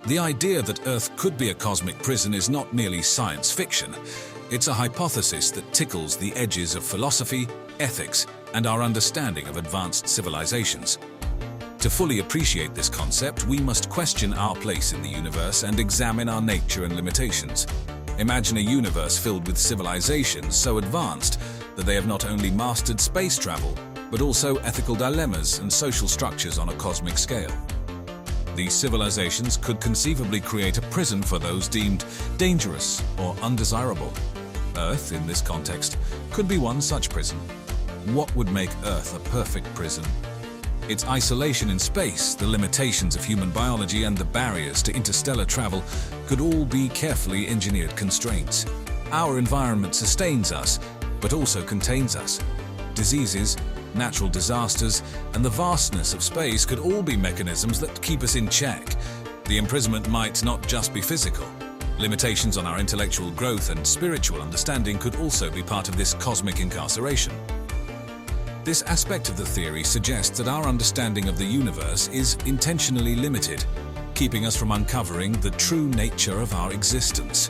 The idea that Earth could be a cosmic prison is not merely science fiction. It's a hypothesis that tickles the edges of philosophy, ethics, and our understanding of advanced civilizations. To fully appreciate this concept, we must question our place in the universe and examine our nature and limitations. Imagine a universe filled with civilizations so advanced that they have not only mastered space travel, but also ethical dilemmas and social structures on a cosmic scale. These civilizations could conceivably create a prison for those deemed dangerous or undesirable. Earth, in this context, could be one such prison. What would make Earth a perfect prison? Its isolation in space, the limitations of human biology, and the barriers to interstellar travel could all be carefully engineered constraints. Our environment sustains us, but also contains us. Diseases, natural disasters, and the vastness of space could all be mechanisms that keep us in check. The imprisonment might not just be physical. Limitations on our intellectual growth and spiritual understanding could also be part of this cosmic incarceration. This aspect of the theory suggests that our understanding of the universe is intentionally limited, keeping us from uncovering the true nature of our existence.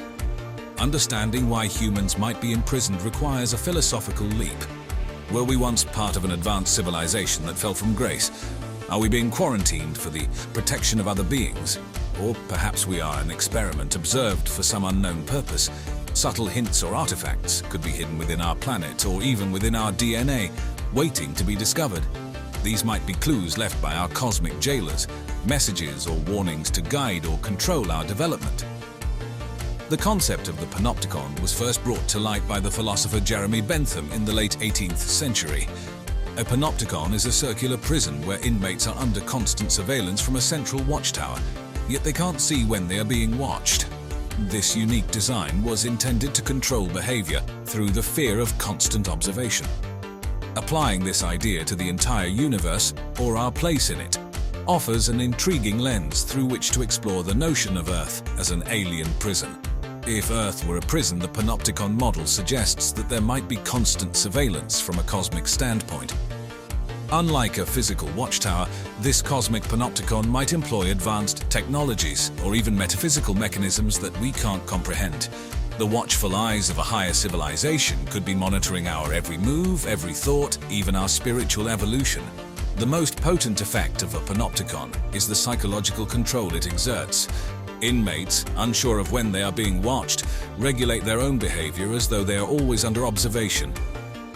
Understanding why humans might be imprisoned requires a philosophical leap. Were we once part of an advanced civilization that fell from grace? Are we being quarantined for the protection of other beings? Or perhaps we are an experiment observed for some unknown purpose. Subtle hints or artifacts could be hidden within our planet or even within our DNA, waiting to be discovered. These might be clues left by our cosmic jailers, messages or warnings to guide or control our development. The concept of the panopticon was first brought to light by the philosopher Jeremy Bentham in the late 18th century. A panopticon is a circular prison where inmates are under constant surveillance from a central watchtower, yet they can't see when they are being watched. This unique design was intended to control behavior through the fear of constant observation. Applying this idea to the entire universe, or our place in it, offers an intriguing lens through which to explore the notion of Earth as an alien prison. If Earth were a prison, the panopticon model suggests that there might be constant surveillance from a cosmic standpoint. Unlike a physical watchtower, this cosmic panopticon might employ advanced technologies or even metaphysical mechanisms that we can't comprehend. The watchful eyes of a higher civilization could be monitoring our every move, every thought, even our spiritual evolution. The most potent effect of a panopticon is the psychological control it exerts. Inmates, unsure of when they are being watched, regulate their own behavior as though they are always under observation.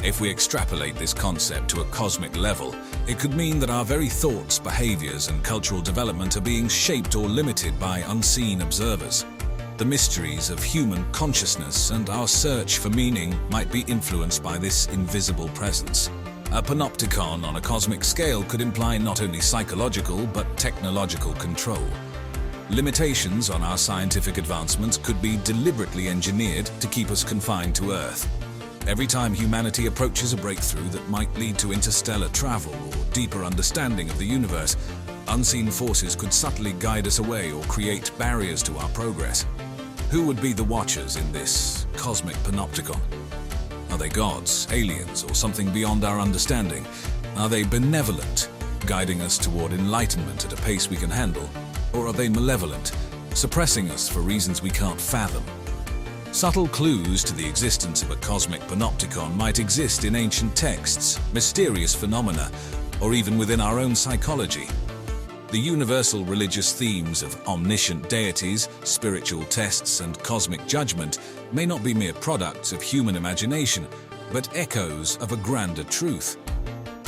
If we extrapolate this concept to a cosmic level, it could mean that our very thoughts, behaviors, and cultural development are being shaped or limited by unseen observers. The mysteries of human consciousness and our search for meaning might be influenced by this invisible presence. A panopticon on a cosmic scale could imply not only psychological but technological control. Limitations on our scientific advancements could be deliberately engineered to keep us confined to Earth. Every time humanity approaches a breakthrough that might lead to interstellar travel or deeper understanding of the universe, unseen forces could subtly guide us away or create barriers to our progress. Who would be the watchers in this cosmic panopticon? Are they gods, aliens, or something beyond our understanding? Are they benevolent, guiding us toward enlightenment at a pace we can handle? Or are they malevolent, suppressing us for reasons we can't fathom? Subtle clues to the existence of a cosmic panopticon might exist in ancient texts, mysterious phenomena, or even within our own psychology. The universal religious themes of omniscient deities, spiritual tests, and cosmic judgment may not be mere products of human imagination, but echoes of a grander truth.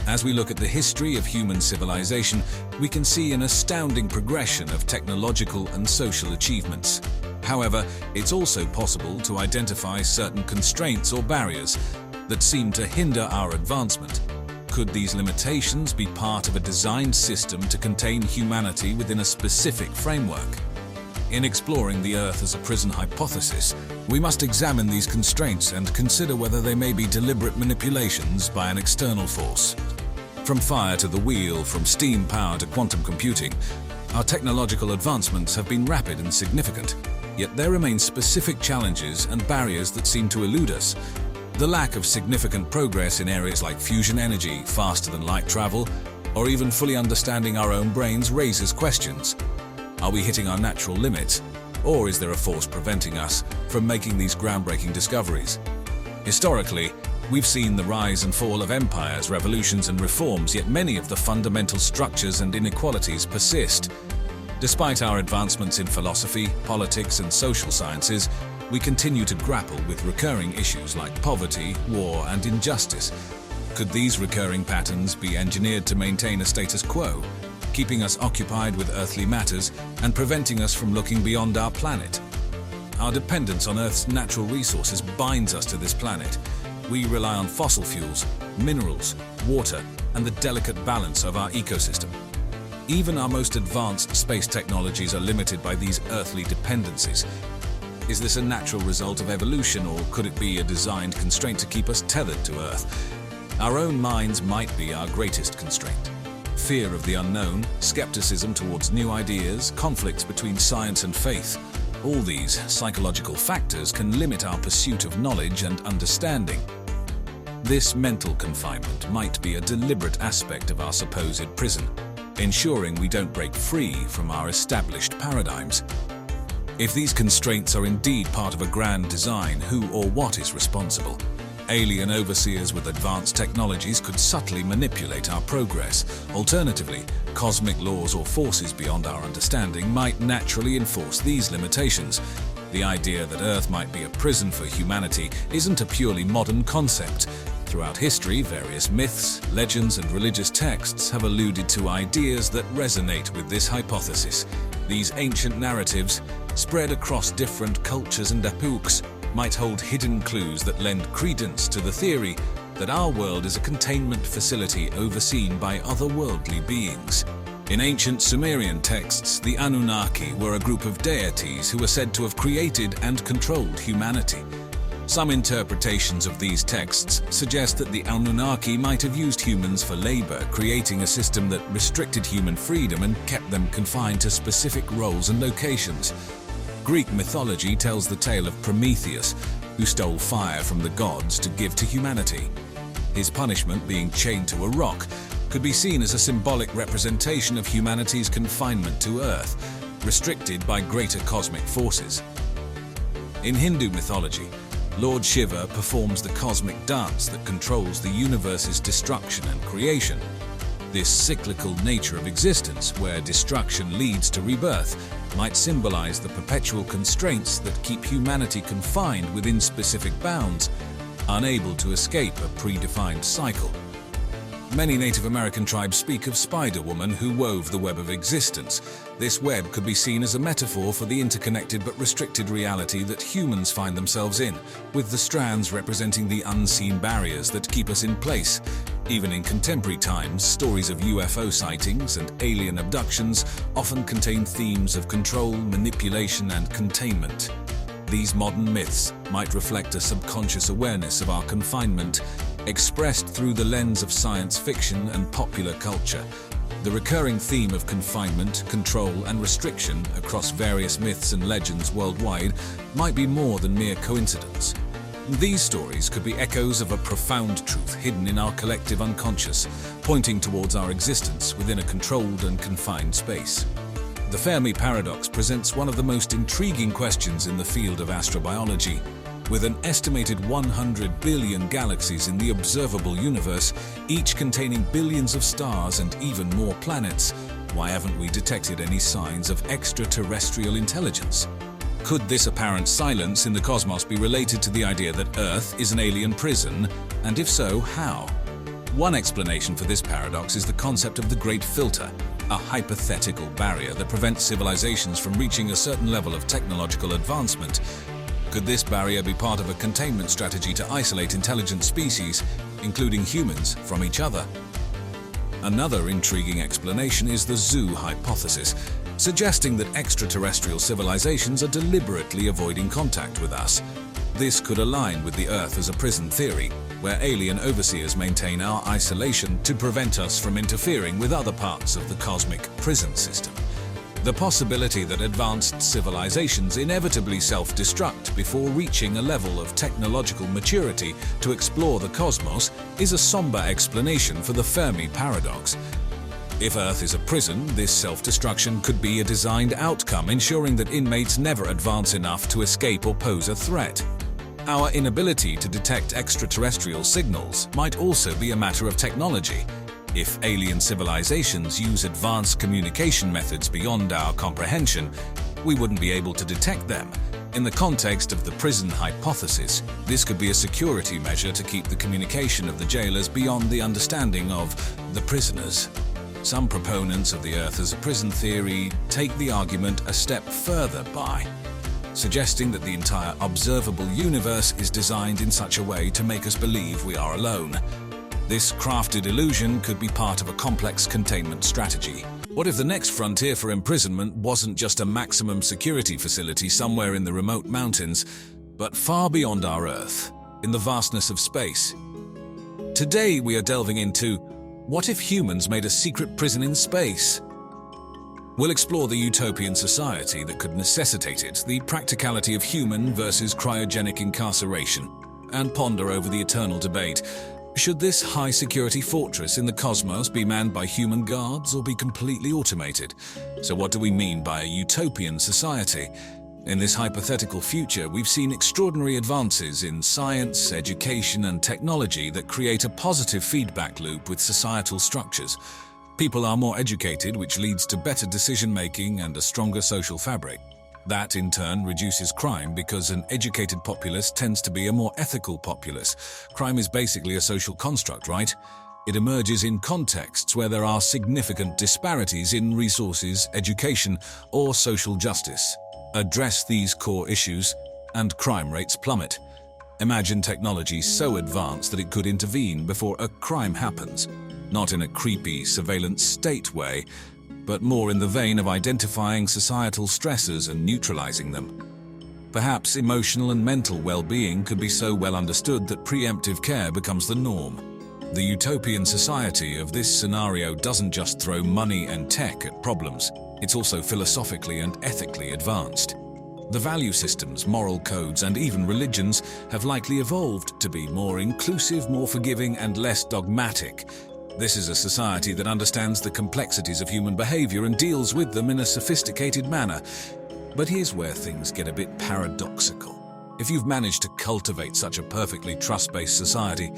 As we look at the history of human civilization, we can see an astounding progression of technological and social achievements. However, it's also possible to identify certain constraints or barriers that seem to hinder our advancement. Could these limitations be part of a designed system to contain humanity within a specific framework? In exploring the Earth as a prison hypothesis, we must examine these constraints and consider whether they may be deliberate manipulations by an external force. From fire to the wheel, from steam power to quantum computing, our technological advancements have been rapid and significant, yet there remain specific challenges and barriers that seem to elude us. The lack of significant progress in areas like fusion energy, faster than light travel, or even fully understanding our own brains raises questions. Are we hitting our natural limits? Or is there a force preventing us from making these groundbreaking discoveries? Historically, we've seen the rise and fall of empires, revolutions, and reforms, yet many of the fundamental structures and inequalities persist. Despite our advancements in philosophy, politics, and social sciences, we continue to grapple with recurring issues like poverty, war, and injustice. Could these recurring patterns be engineered to maintain a status quo, keeping us occupied with earthly matters and preventing us from looking beyond our planet? Our dependence on Earth's natural resources binds us to this planet. We rely on fossil fuels, minerals, water, and the delicate balance of our ecosystem. Even our most advanced space technologies are limited by these earthly dependencies. Is this a natural result of evolution, or could it be a designed constraint to keep us tethered to Earth? Our own minds might be our greatest constraint. Fear of the unknown, skepticism towards new ideas, conflicts between science and faith. All these psychological factors can limit our pursuit of knowledge and understanding. This mental confinement might be a deliberate aspect of our supposed prison, ensuring we don't break free from our established paradigms. If these constraints are indeed part of a grand design, who or what is responsible? Alien overseers with advanced technologies could subtly manipulate our progress. Alternatively, cosmic laws or forces beyond our understanding might naturally enforce these limitations. The idea that Earth might be a prison for humanity isn't a purely modern concept. Throughout history, various myths, legends, and religious texts have alluded to ideas that resonate with this hypothesis. These ancient narratives, spread across different cultures and epochs, might hold hidden clues that lend credence to the theory that our world is a containment facility overseen by otherworldly beings. In ancient Sumerian texts, the Anunnaki were a group of deities who were said to have created and controlled humanity. Some interpretations of these texts suggest that the Anunnaki might have used humans for labor, creating a system that restricted human freedom and kept them confined to specific roles and locations. Greek mythology tells the tale of Prometheus, who stole fire from the gods to give to humanity. His punishment, being chained to a rock, could be seen as a symbolic representation of humanity's confinement to Earth, restricted by greater cosmic forces. In Hindu mythology, Lord Shiva performs the cosmic dance that controls the universe's destruction and creation. This cyclical nature of existence, where destruction leads to rebirth, might symbolize the perpetual constraints that keep humanity confined within specific bounds, unable to escape a predefined cycle. Many Native American tribes speak of Spider-Woman who wove the web of existence. This web could be seen as a metaphor for the interconnected but restricted reality that humans find themselves in, with the strands representing the unseen barriers that keep us in place. Even in contemporary times, stories of UFO sightings and alien abductions often contain themes of control, manipulation, and containment. These modern myths might reflect a subconscious awareness of our confinement, expressed through the lens of science fiction and popular culture. The recurring theme of confinement, control, and restriction across various myths and legends worldwide might be more than mere coincidence. These stories could be echoes of a profound truth hidden in our collective unconscious, pointing towards our existence within a controlled and confined space. The Fermi paradox presents one of the most intriguing questions in the field of astrobiology. With an estimated 100 billion galaxies in the observable universe, each containing billions of stars and even more planets, why haven't we detected any signs of extraterrestrial intelligence? Could this apparent silence in the cosmos be related to the idea that Earth is an alien prison, and if so, how? One explanation for this paradox is the concept of the Great Filter, a hypothetical barrier that prevents civilizations from reaching a certain level of technological advancement. Could this barrier be part of a containment strategy to isolate intelligent species, including humans, from each other? Another intriguing explanation is the zoo hypothesis, suggesting that extraterrestrial civilizations are deliberately avoiding contact with us. This could align with the Earth as a prison theory, where alien overseers maintain our isolation to prevent us from interfering with other parts of the cosmic prison system. The possibility that advanced civilizations inevitably self-destruct before reaching a level of technological maturity to explore the cosmos is a somber explanation for the Fermi paradox. If Earth is a prison, this self-destruction could be a designed outcome, ensuring that inmates never advance enough to escape or pose a threat. Our inability to detect extraterrestrial signals might also be a matter of technology. If alien civilizations use advanced communication methods beyond our comprehension, we wouldn't be able to detect them. In the context of the prison hypothesis, this could be a security measure to keep the communication of the jailers beyond the understanding of the prisoners. Some proponents of the Earth as a prison theory take the argument a step further by suggesting that the entire observable universe is designed in such a way to make us believe we are alone. This crafted illusion could be part of a complex containment strategy. What if the next frontier for imprisonment wasn't just a maximum security facility somewhere in the remote mountains, but far beyond our Earth, in the vastness of space? Today we are delving into, what if humans made a secret prison in space? We'll explore the utopian society that could necessitate it, the practicality of human versus cryogenic incarceration, and ponder over the eternal debate. Should this high-security fortress in the cosmos be manned by human guards or be completely automated? So what do we mean by a utopian society? In this hypothetical future, we've seen extraordinary advances in science, education, and technology that create a positive feedback loop with societal structures. People are more educated, which leads to better decision-making and a stronger social fabric. That, in turn, reduces crime because an educated populace tends to be a more ethical populace. Crime is basically a social construct, right? It emerges in contexts where there are significant disparities in resources, education, or social justice. Address these core issues, and crime rates plummet. Imagine technology so advanced that it could intervene before a crime happens. Not in a creepy surveillance state way, but more in the vein of identifying societal stressors and neutralizing them. Perhaps emotional and mental well-being could be so well understood that preemptive care becomes the norm. The utopian society of this scenario doesn't just throw money and tech at problems, it's also philosophically and ethically advanced. The value systems, moral codes, and even religions have likely evolved to be more inclusive, more forgiving, and less dogmatic. This is a society that understands the complexities of human behavior and deals with them in a sophisticated manner. But here's where things get a bit paradoxical. If you've managed to cultivate such a perfectly trust-based society,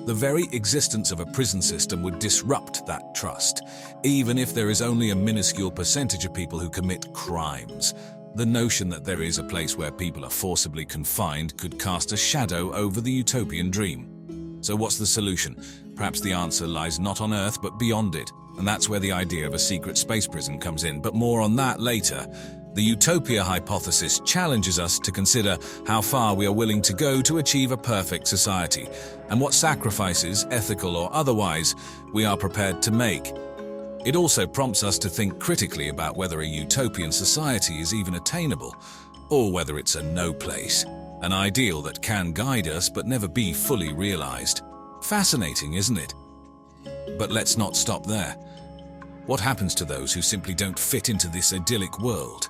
the very existence of a prison system would disrupt that trust, even if there is only a minuscule percentage of people who commit crimes. The notion that there is a place where people are forcibly confined could cast a shadow over the utopian dream. So what's the solution? Perhaps the answer lies not on Earth, but beyond it. And that's where the idea of a secret space prison comes in, but more on that later. The utopia hypothesis challenges us to consider how far we are willing to go to achieve a perfect society, and what sacrifices, ethical or otherwise, we are prepared to make. It also prompts us to think critically about whether a utopian society is even attainable, or whether it's a no place, an ideal that can guide us but never be fully realized. Fascinating, isn't it? But let's not stop there. What happens to those who simply don't fit into this idyllic world?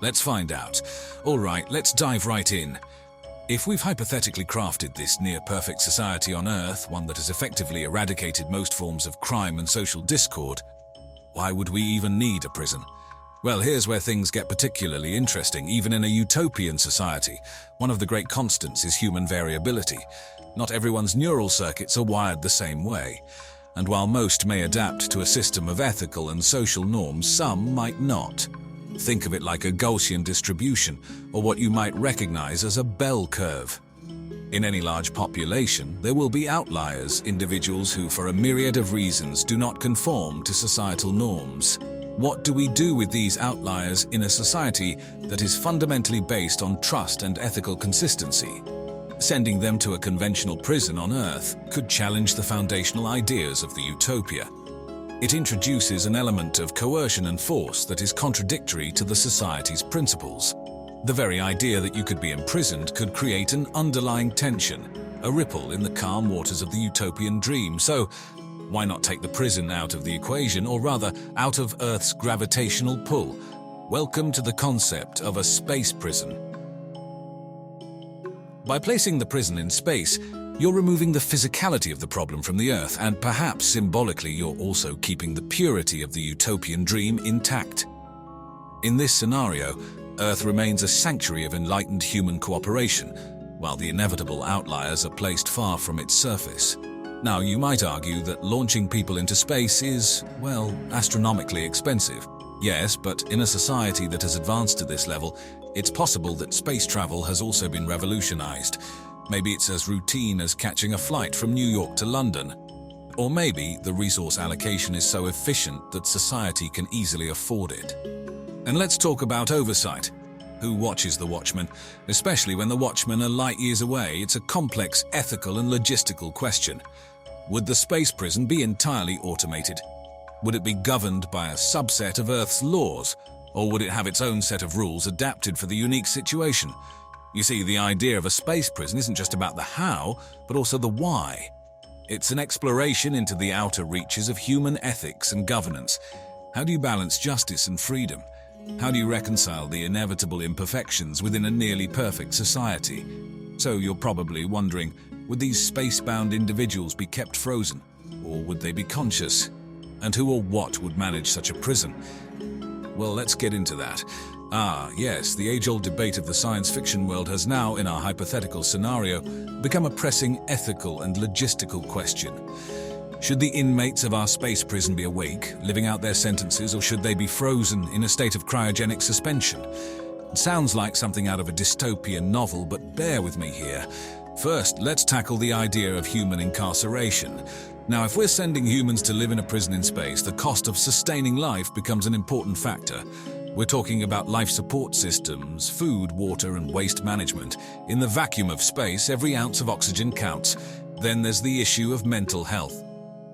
Let's find out. All right, let's dive right in. If we've hypothetically crafted this near-perfect society on Earth, one that has effectively eradicated most forms of crime and social discord, why would we even need a prison? Well, here's where things get particularly interesting. Even in a utopian society, one of the great constants is human variability. Not everyone's neural circuits are wired the same way. And while most may adapt to a system of ethical and social norms, some might not. Think of it like a Gaussian distribution, or what you might recognize as a bell curve. In any large population, there will be outliers, individuals who, for a myriad of reasons, do not conform to societal norms. What do we do with these outliers in a society that is fundamentally based on trust and ethical consistency? Sending them to a conventional prison on Earth could challenge the foundational ideas of the utopia. It introduces an element of coercion and force that is contradictory to the society's principles. The very idea that you could be imprisoned could create an underlying tension, a ripple in the calm waters of the utopian dream. So, why not take the prison out of the equation, or rather, out of Earth's gravitational pull? Welcome to the concept of a space prison. By placing the prison in space, You're removing the physicality of the problem from the Earth, and perhaps symbolically you're also keeping the purity of the utopian dream intact. In this scenario, Earth remains a sanctuary of enlightened human cooperation, while the inevitable outliers are placed far from its surface. Now, you might argue that launching people into space is, well, astronomically expensive. Yes, but in a society that has advanced to this level, it's possible that space travel has also been revolutionized. Maybe it's as routine as catching a flight from New York to London. Or maybe the resource allocation is so efficient that society can easily afford it. And let's talk about oversight. Who watches the watchmen? Especially when the watchmen are light years away, it's a complex ethical and logistical question. Would the space prison be entirely automated? Would it be governed by a subset of Earth's laws? Or would it have its own set of rules adapted for the unique situation? You see, the idea of a space prison isn't just about the how, but also the why. It's an exploration into the outer reaches of human ethics and governance. How do you balance justice and freedom? How do you reconcile the inevitable imperfections within a nearly perfect society? So you're probably wondering, would these space-bound individuals be kept frozen? Or would they be conscious? And who or what would manage such a prison? Well, let's get into that. Yes, the age-old debate of the science fiction world has now, in our hypothetical scenario, become a pressing ethical and logistical question. Should the inmates of our space prison be awake, living out their sentences, or should they be frozen in a state of cryogenic suspension? It sounds like something out of a dystopian novel, but bear with me here. First, let's tackle the idea of human incarceration. Now, if we're sending humans to live in a prison in space, the cost of sustaining life becomes an important factor. We're talking about life support systems, food, water, and waste management. In the vacuum of space, every ounce of oxygen counts. Then there's the issue of mental health.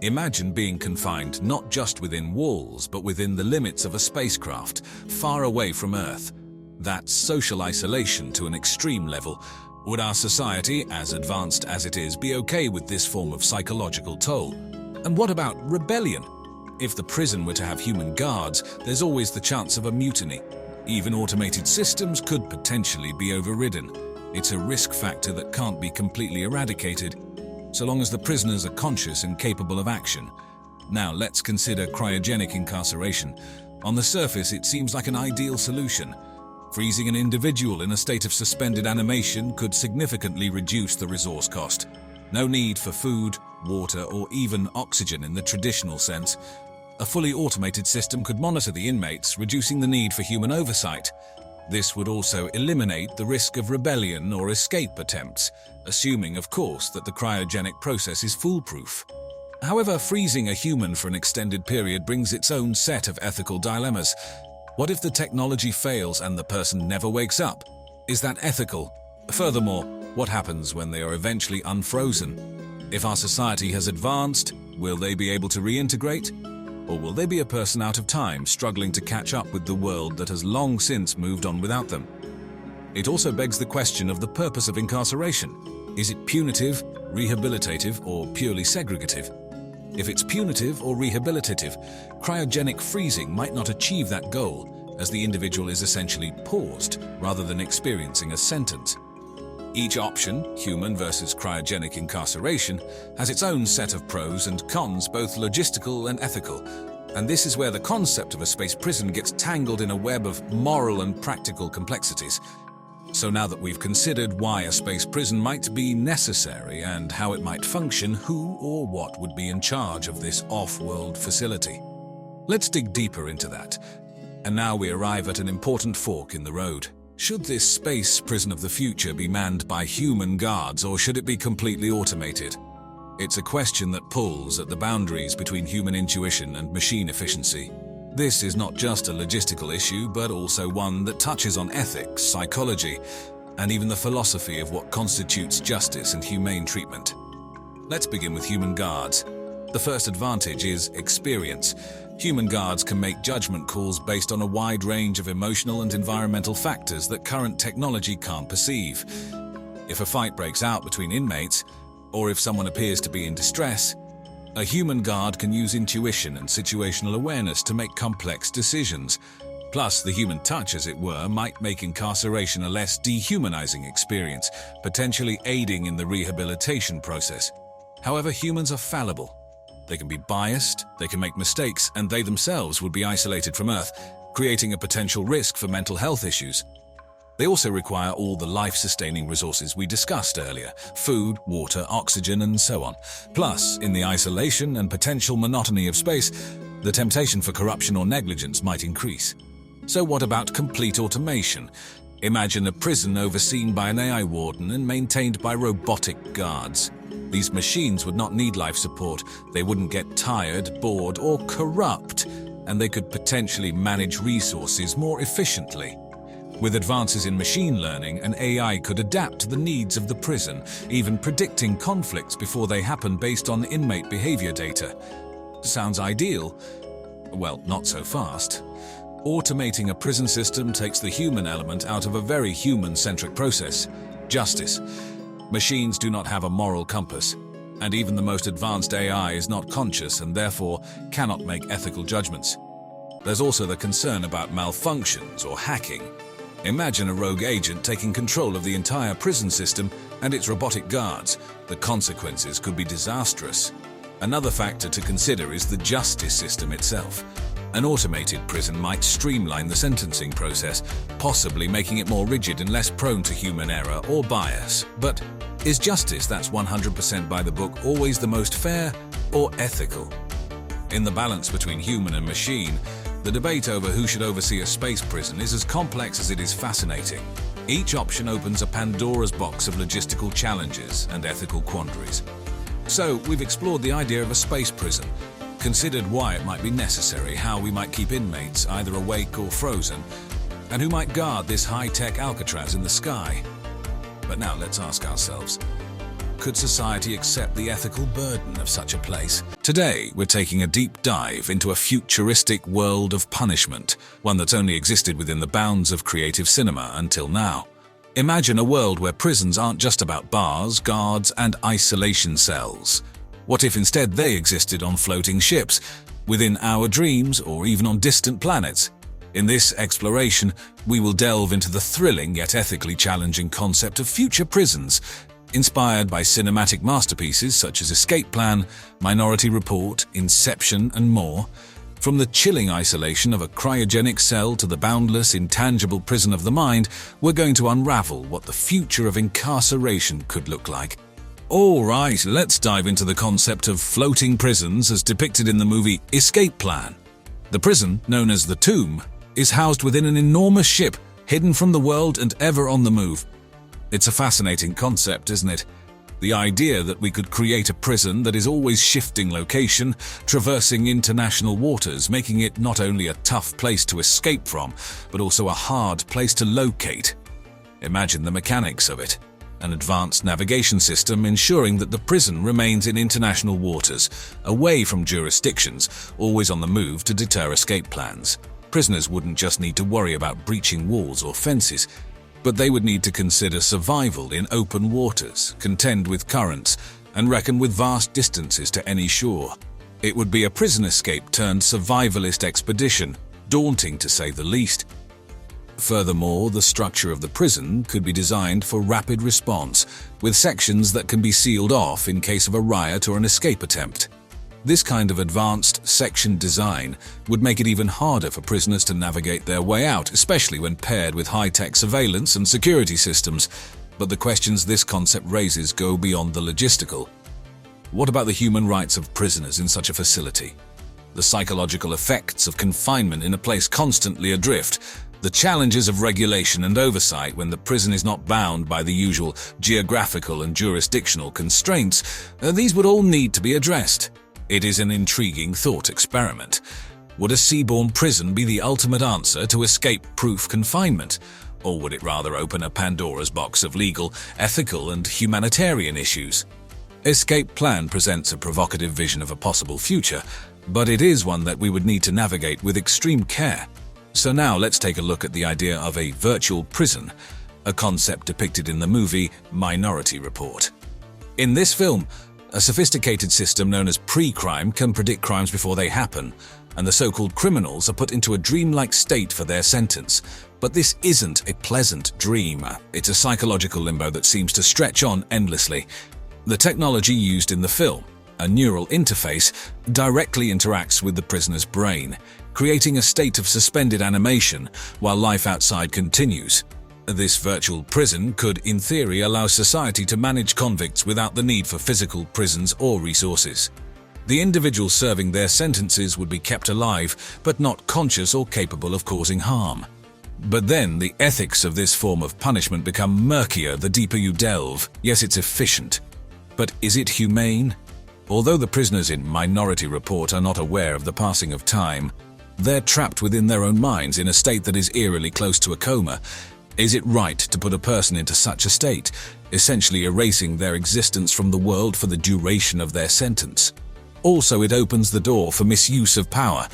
Imagine being confined not just within walls, but within the limits of a spacecraft, far away from Earth. That's social isolation to an extreme level. Would our society, as advanced as it is, be okay with this form of psychological toll? And what about rebellion? If the prison were to have human guards, there's always the chance of a mutiny. Even automated systems could potentially be overridden. It's a risk factor that can't be completely eradicated, so long as the prisoners are conscious and capable of action. Now let's consider cryogenic incarceration. On the surface, it seems like an ideal solution. Freezing an individual in a state of suspended animation could significantly reduce the resource cost. No need for food, water, or even oxygen in the traditional sense. A fully automated system could monitor the inmates, reducing the need for human oversight. This would also eliminate the risk of rebellion or escape attempts, assuming, of course, that the cryogenic process is foolproof. However, freezing a human for an extended period brings its own set of ethical dilemmas. What if the technology fails and the person never wakes up? Is that ethical? Furthermore, what happens when they are eventually unfrozen? If our society has advanced, will they be able to reintegrate? Or will they be a person out of time, struggling to catch up with the world that has long since moved on without them? It also begs the question of the purpose of incarceration. Is it punitive, rehabilitative, or purely segregative? If it's punitive or rehabilitative, cryogenic freezing might not achieve that goal, as the individual is essentially paused rather than experiencing a sentence. Each option, human versus cryogenic incarceration, has its own set of pros and cons, both logistical and ethical. And this is where the concept of a space prison gets tangled in a web of moral and practical complexities. So now that we've considered why a space prison might be necessary and how it might function, who or what would be in charge of this off-world facility? Let's dig deeper into that. And now we arrive at an important fork in the road. Should this space prison of the future be manned by human guards, or should it be completely automated? It's a question that pulls at the boundaries between human intuition and machine efficiency. This is not just a logistical issue, but also one that touches on ethics, psychology, and even the philosophy of what constitutes justice and humane treatment. Let's begin with human guards. The first advantage is experience. Human guards can make judgment calls based on a wide range of emotional and environmental factors that current technology can't perceive. If a fight breaks out between inmates, or if someone appears to be in distress, a human guard can use intuition and situational awareness to make complex decisions. Plus, the human touch, as it were, might make incarceration a less dehumanizing experience, potentially aiding in the rehabilitation process. However, humans are fallible. They can be biased, they can make mistakes, and they themselves would be isolated from Earth, creating a potential risk for mental health issues. They also require all the life-sustaining resources we discussed earlier: food, water, oxygen, and so on. Plus, in the isolation and potential monotony of space, the temptation for corruption or negligence might increase. So what about complete automation? Imagine a prison overseen by an AI warden and maintained by robotic guards. These machines would not need life support, they wouldn't get tired, bored, or corrupt, and they could potentially manage resources more efficiently. With advances in machine learning, an AI could adapt to the needs of the prison, even predicting conflicts before they happen based on inmate behavior data. Sounds ideal? Well, not so fast. Automating a prison system takes the human element out of a very human-centric process: justice. Machines do not have a moral compass, and even the most advanced AI is not conscious and therefore cannot make ethical judgments. There's also the concern about malfunctions or hacking. Imagine a rogue agent taking control of the entire prison system and its robotic guards. The consequences could be disastrous. Another factor to consider is the justice system itself. An automated prison might streamline the sentencing process, possibly making it more rigid and less prone to human error or bias. But is justice that's 100% by the book always the most fair or ethical? In the balance between human and machine, the debate over who should oversee a space prison is as complex as it is fascinating. Each option opens a Pandora's box of logistical challenges and ethical quandaries. So, we've explored the idea of a space prison, considered why it might be necessary, how we might keep inmates either awake or frozen, and who might guard this high-tech Alcatraz in the sky. But now let's ask ourselves, could society accept the ethical burden of such a place? Today, we're taking a deep dive into a futuristic world of punishment, one that's only existed within the bounds of creative cinema until now. Imagine a world where prisons aren't just about bars, guards, and isolation cells. What if instead they existed on floating ships, within our dreams, or even on distant planets? In this exploration, we will delve into the thrilling yet ethically challenging concept of future prisons, inspired by cinematic masterpieces such as Escape Plan, Minority Report, Inception, and more. From the chilling isolation of a cryogenic cell to the boundless, intangible prison of the mind, we're going to unravel what the future of incarceration could look like. Alright, let's dive into the concept of floating prisons as depicted in the movie Escape Plan. The prison, known as the Tomb, is housed within an enormous ship, hidden from the world and ever on the move. It's a fascinating concept, isn't it? The idea that we could create a prison that is always shifting location, traversing international waters, making it not only a tough place to escape from, but also a hard place to locate. Imagine the mechanics of it. An advanced navigation system ensuring that the prison remains in international waters, away from jurisdictions, always on the move to deter escape plans. Prisoners wouldn't just need to worry about breaching walls or fences, but they would need to consider survival in open waters, contend with currents, and reckon with vast distances to any shore. It would be a prison escape turned survivalist expedition, daunting to say the least. Furthermore, the structure of the prison could be designed for rapid response, with sections that can be sealed off in case of a riot or an escape attempt. This kind of advanced section design would make it even harder for prisoners to navigate their way out, especially when paired with high-tech surveillance and security systems. But the questions this concept raises go beyond the logistical. What about the human rights of prisoners in such a facility? The psychological effects of confinement in a place constantly adrift, the challenges of regulation and oversight when the prison is not bound by the usual geographical and jurisdictional constraints, these would all need to be addressed. It is an intriguing thought experiment. Would a seaborne prison be the ultimate answer to escape-proof confinement? Or would it rather open a Pandora's box of legal, ethical, and humanitarian issues? Escape Plan presents a provocative vision of a possible future, but it is one that we would need to navigate with extreme care. So now let's take a look at the idea of a virtual prison, a concept depicted in the movie Minority Report. In this film, A sophisticated system known as pre-crime can predict crimes before they happen, and the so-called criminals are put into a dreamlike state for their sentence. But this isn't a pleasant dream. It's a psychological limbo that seems to stretch on endlessly. The technology used in the film, a neural interface, directly interacts with the prisoner's brain, creating a state of suspended animation while life outside continues. This virtual prison could, in theory, allow society to manage convicts without the need for physical prisons or resources. The individuals serving their sentences would be kept alive, but not conscious or capable of causing harm. But then the ethics of this form of punishment become murkier the deeper you delve. Yes, it's efficient. But is it humane? Although the prisoners in Minority Report are not aware of the passing of time, they're trapped within their own minds in a state that is eerily close to a coma. Is it right to put a person into such a state, essentially erasing their existence from the world for the duration of their sentence? Also, it opens the door for misuse of power.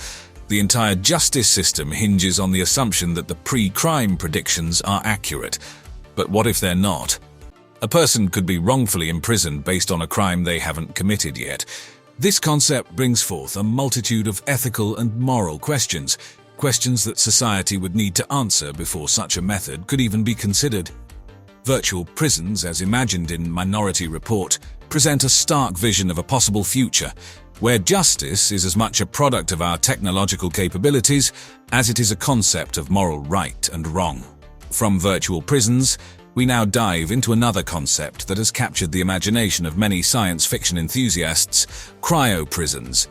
The entire justice system hinges on the assumption that the pre-crime predictions are accurate. But what if they're not? A person could be wrongfully imprisoned based on a crime they haven't committed yet. This concept brings forth a multitude of ethical and moral questions that society would need to answer before such a method could even be considered. Virtual prisons, as imagined in Minority Report, present a stark vision of a possible future, where justice is as much a product of our technological capabilities as it is a concept of moral right and wrong. From virtual prisons, we now dive into another concept that has captured the imagination of many science fiction enthusiasts: cryoprisons.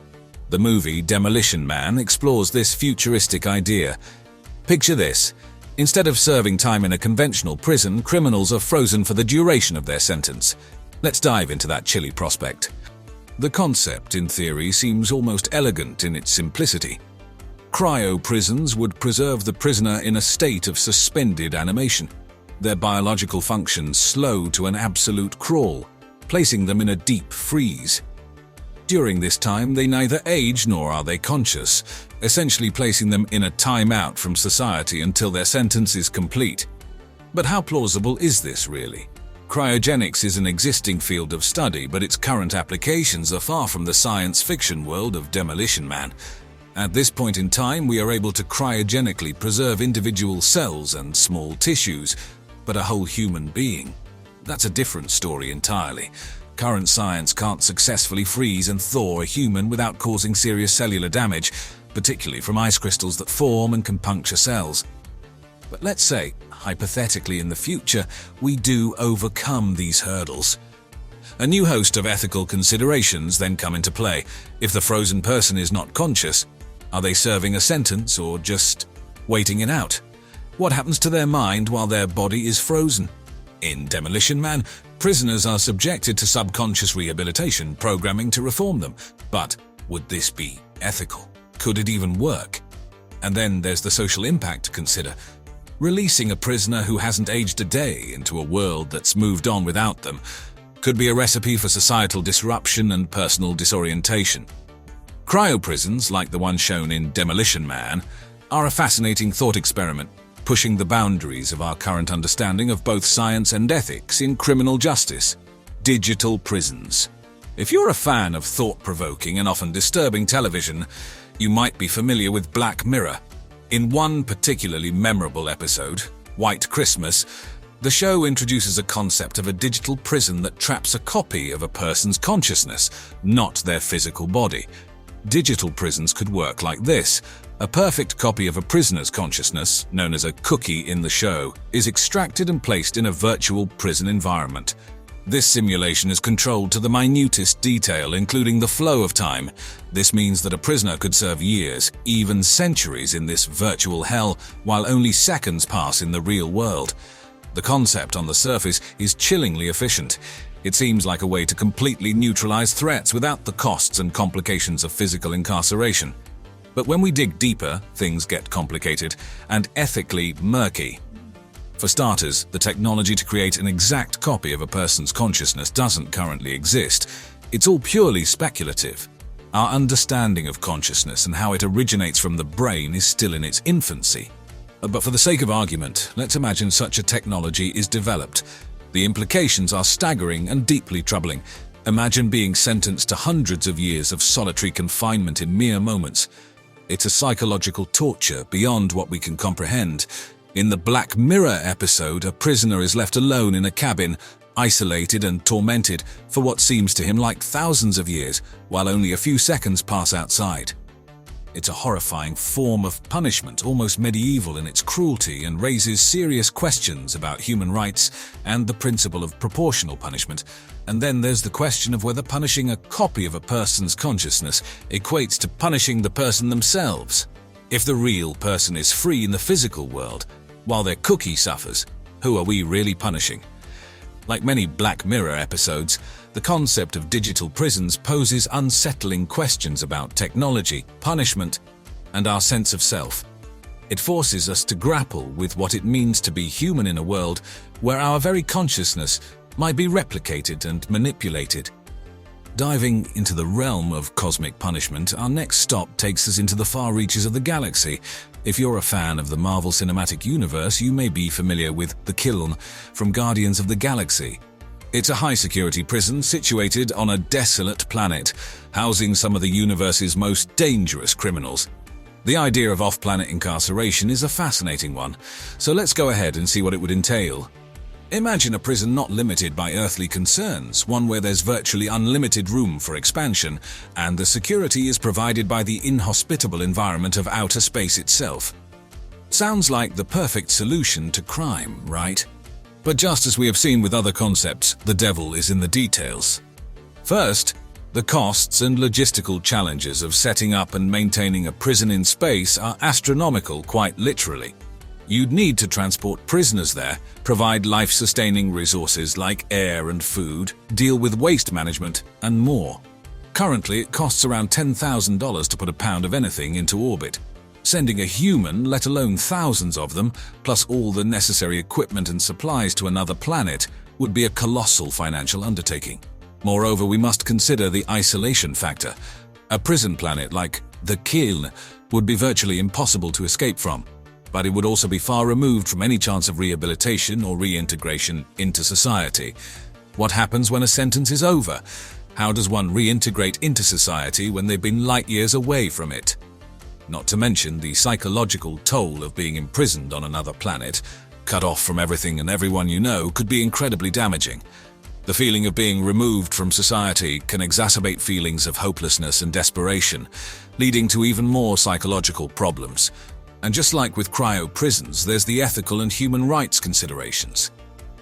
The movie Demolition Man explores this futuristic idea. Picture this. Instead of serving time in a conventional prison, criminals are frozen for the duration of their sentence. Let's dive into that chilly prospect. The concept, in theory, seems almost elegant in its simplicity. Cryoprisons would preserve the prisoner in a state of suspended animation, their biological functions slow to an absolute crawl, placing them in a deep freeze. During this time, they neither age nor are they conscious, essentially placing them in a timeout from society until their sentence is complete. But how plausible is this really? Cryogenics is an existing field of study, but its current applications are far from the science fiction world of Demolition Man. At this point in time, we are able to cryogenically preserve individual cells and small tissues, but a whole human being? That's a different story entirely. Current science can't successfully freeze and thaw a human without causing serious cellular damage, particularly from ice crystals that form and can puncture cells. But let's say, hypothetically in the future, we do overcome these hurdles. A new host of ethical considerations then come into play. If the frozen person is not conscious, are they serving a sentence or just waiting it out? What happens to their mind while their body is frozen? In Demolition Man, prisoners are subjected to subconscious rehabilitation programming to reform them. But would this be ethical? Could it even work? And then there's the social impact to consider. Releasing a prisoner who hasn't aged a day into a world that's moved on without them could be a recipe for societal disruption and personal disorientation. Cryoprisons, like the one shown in Demolition Man, are a fascinating thought experiment, pushing the boundaries of our current understanding of both science and ethics in criminal justice. Digital prisons. If you're a fan of thought-provoking and often disturbing television, you might be familiar with Black Mirror. In one particularly memorable episode, White Christmas, the show introduces a concept of a digital prison that traps a copy of a person's consciousness, not their physical body. Digital prisons could work like this. A perfect copy of a prisoner's consciousness, known as a cookie in the show, is extracted and placed in a virtual prison environment. This simulation is controlled to the minutest detail, including the flow of time. This means that a prisoner could serve years, even centuries in this virtual hell, while only seconds pass in the real world. The concept on the surface is chillingly efficient. It seems like a way to completely neutralize threats without the costs and complications of physical incarceration. But when we dig deeper, things get complicated and ethically murky. For starters, the technology to create an exact copy of a person's consciousness doesn't currently exist. It's all purely speculative. Our understanding of consciousness and how it originates from the brain is still in its infancy. But for the sake of argument, let's imagine such a technology is developed. The implications are staggering and deeply troubling. Imagine being sentenced to hundreds of years of solitary confinement in mere moments. It's a psychological torture beyond what we can comprehend. In the Black Mirror episode, a prisoner is left alone in a cabin, isolated and tormented for what seems to him like thousands of years, while only a few seconds pass outside. It's a horrifying form of punishment, almost medieval in its cruelty, and raises serious questions about human rights and the principle of proportional punishment. And then there's the question of whether punishing a copy of a person's consciousness equates to punishing the person themselves. If the real person is free in the physical world, while their cookie suffers, who are we really punishing? Like many Black Mirror episodes, the concept of digital prisons poses unsettling questions about technology, punishment, and our sense of self. It forces us to grapple with what it means to be human in a world where our very consciousness might be replicated and manipulated. Diving into the realm of cosmic punishment, our next stop takes us into the far reaches of the galaxy. If you're a fan of the Marvel Cinematic Universe, you may be familiar with the Kiln from Guardians of the Galaxy. It's a high-security prison situated on a desolate planet, housing some of the universe's most dangerous criminals. The idea of off-planet incarceration is a fascinating one, so let's go ahead and see what it would entail. Imagine a prison not limited by earthly concerns, one where there's virtually unlimited room for expansion, and the security is provided by the inhospitable environment of outer space itself. Sounds like the perfect solution to crime, right? But just as we have seen with other concepts, the devil is in the details. First, the costs and logistical challenges of setting up and maintaining a prison in space are astronomical, quite literally. You'd need to transport prisoners there, provide life-sustaining resources like air and food, deal with waste management, and more. Currently, it costs around $10,000 to put a pound of anything into orbit. Sending a human, let alone thousands of them, plus all the necessary equipment and supplies to another planet, would be a colossal financial undertaking. Moreover, we must consider the isolation factor. A prison planet like the Kiln would be virtually impossible to escape from, but it would also be far removed from any chance of rehabilitation or reintegration into society. What happens when a sentence is over? How does one reintegrate into society when they've been light years away from it? Not to mention the psychological toll of being imprisoned on another planet, cut off from everything and everyone you know, could be incredibly damaging. The feeling of being removed from society can exacerbate feelings of hopelessness and desperation, leading to even more psychological problems. And just like with cryo prisons, there's the ethical and human rights considerations.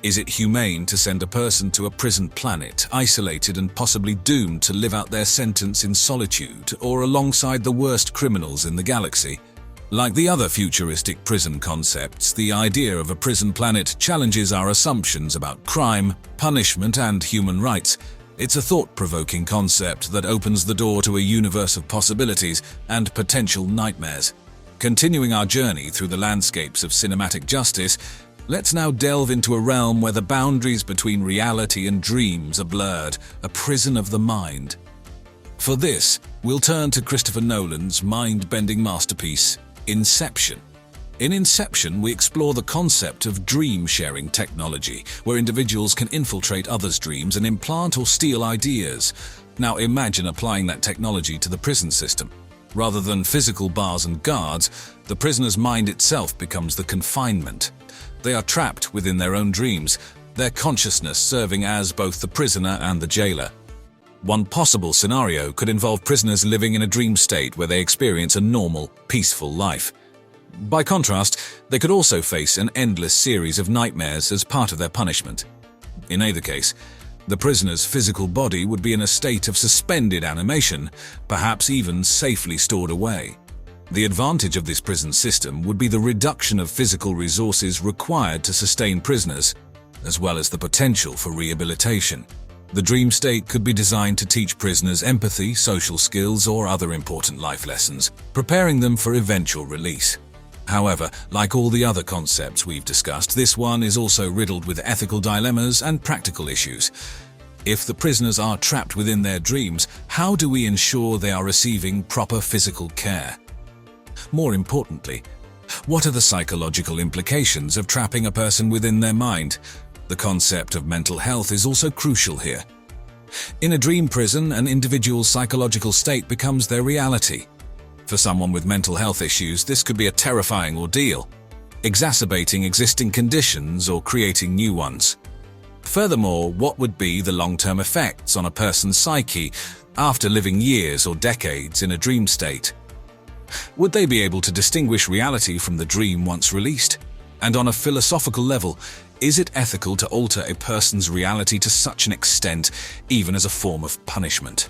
Is it humane to send a person to a prison planet, isolated and possibly doomed to live out their sentence in solitude or alongside the worst criminals in the galaxy? Like the other futuristic prison concepts, the idea of a prison planet challenges our assumptions about crime, punishment, and human rights. It's a thought-provoking concept that opens the door to a universe of possibilities and potential nightmares. Continuing our journey through the landscapes of cinematic justice, let's now delve into a realm where the boundaries between reality and dreams are blurred, a prison of the mind. For this, we'll turn to Christopher Nolan's mind-bending masterpiece, Inception. In Inception, we explore the concept of dream-sharing technology, where individuals can infiltrate others' dreams and implant or steal ideas. Now imagine applying that technology to the prison system. Rather than physical bars and guards, the prisoner's mind itself becomes the confinement. They are trapped within their own dreams, their consciousness serving as both the prisoner and the jailer. One possible scenario could involve prisoners living in a dream state where they experience a normal, peaceful life. By contrast, they could also face an endless series of nightmares as part of their punishment. In either case, the prisoner's physical body would be in a state of suspended animation, perhaps even safely stored away. The advantage of this prison system would be the reduction of physical resources required to sustain prisoners, as well as the potential for rehabilitation. The dream state could be designed to teach prisoners empathy, social skills, or other important life lessons, preparing them for eventual release. However, like all the other concepts we've discussed, this one is also riddled with ethical dilemmas and practical issues. If the prisoners are trapped within their dreams, how do we ensure they are receiving proper physical care? More importantly, what are the psychological implications of trapping a person within their mind? The concept of mental health is also crucial here. In a dream prison, an individual's psychological state becomes their reality. For someone with mental health issues, this could be a terrifying ordeal, exacerbating existing conditions or creating new ones. Furthermore, what would be the long-term effects on a person's psyche after living years or decades in a dream state? Would they be able to distinguish reality from the dream once released? And on a philosophical level, is it ethical to alter a person's reality to such an extent, even as a form of punishment?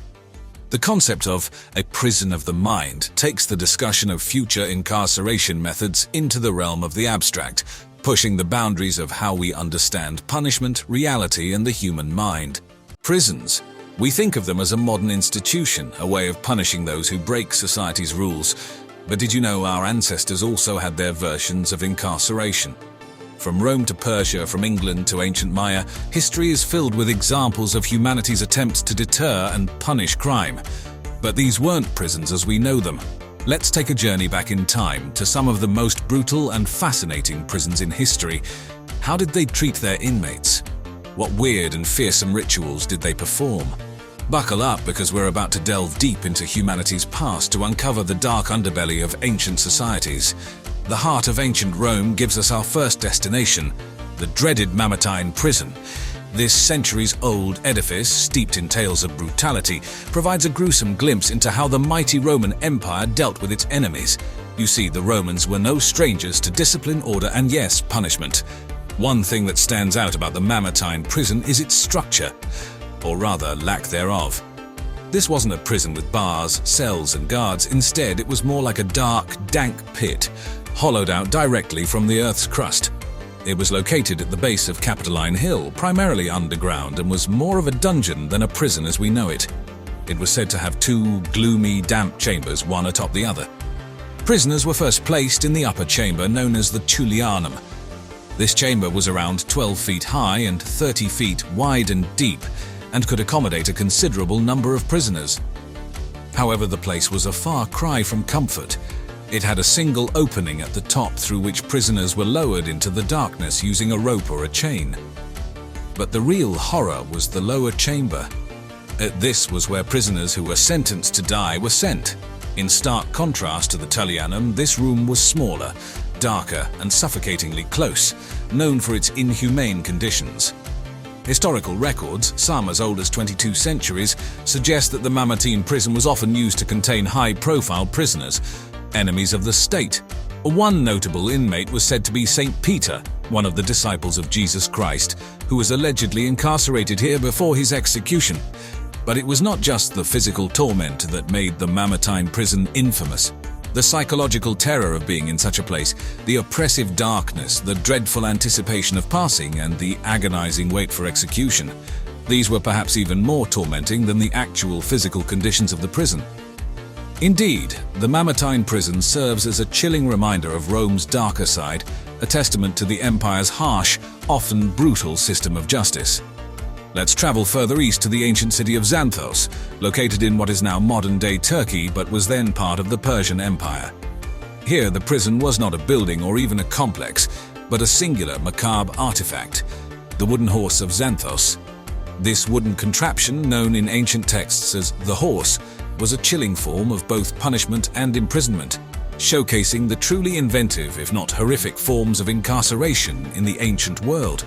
The concept of a prison of the mind takes the discussion of future incarceration methods into the realm of the abstract, pushing the boundaries of how we understand punishment, reality, and the human mind. Prisons. We think of them as a modern institution, a way of punishing those who break society's rules. But did you know our ancestors also had their versions of incarceration? From Rome to Persia, from England to ancient Maya, history is filled with examples of humanity's attempts to deter and punish crime. But these weren't prisons as we know them. Let's take a journey back in time to some of the most brutal and fascinating prisons in history. How did they treat their inmates? What weird and fearsome rituals did they perform? Buckle up, because we're about to delve deep into humanity's past to uncover the dark underbelly of ancient societies. The heart of ancient Rome gives us our first destination, the dreaded Mamertine prison. This centuries-old edifice, steeped in tales of brutality, provides a gruesome glimpse into how the mighty Roman Empire dealt with its enemies. You see, the Romans were no strangers to discipline, order, and yes, punishment. One thing that stands out about the Mamertine prison is its structure, or rather, lack thereof. This wasn't a prison with bars, cells, and guards. Instead, it was more like a dark, dank pit, hollowed out directly from the Earth's crust. It was located at the base of Capitoline Hill, primarily underground, and was more of a dungeon than a prison as we know it. It was said to have two gloomy, damp chambers, one atop the other. Prisoners were first placed in the upper chamber, known as the Tullianum. This chamber was around 12 feet high and 30 feet wide and deep, and could accommodate a considerable number of prisoners. However, the place was a far cry from comfort. It had a single opening at the top through which prisoners were lowered into the darkness using a rope or a chain. But the real horror was the lower chamber. This was where prisoners who were sentenced to die were sent. In stark contrast to the Tullianum, this room was smaller, darker, and suffocatingly close, known for its inhumane conditions. Historical records, some as old as 22 centuries, suggest that the Mamertine prison was often used to contain high-profile prisoners, enemies of the state. One notable inmate was said to be Saint Peter, one of the disciples of Jesus Christ, who was allegedly incarcerated here before his execution. But it was not just the physical torment that made the Mamertine prison infamous. The psychological terror of being in such a place, the oppressive darkness, the dreadful anticipation of passing, and the agonizing wait for execution. These were perhaps even more tormenting than the actual physical conditions of the prison. Indeed, the Mamertine prison serves as a chilling reminder of Rome's darker side, a testament to the empire's harsh, often brutal system of justice. Let's travel further east to the ancient city of Xanthos, located in what is now modern-day Turkey but was then part of the Persian Empire. Here, the prison was not a building or even a complex, but a singular, macabre artifact, the wooden horse of Xanthos. This wooden contraption, known in ancient texts as the horse, was a chilling form of both punishment and imprisonment, showcasing the truly inventive, if not horrific, forms of incarceration in the ancient world.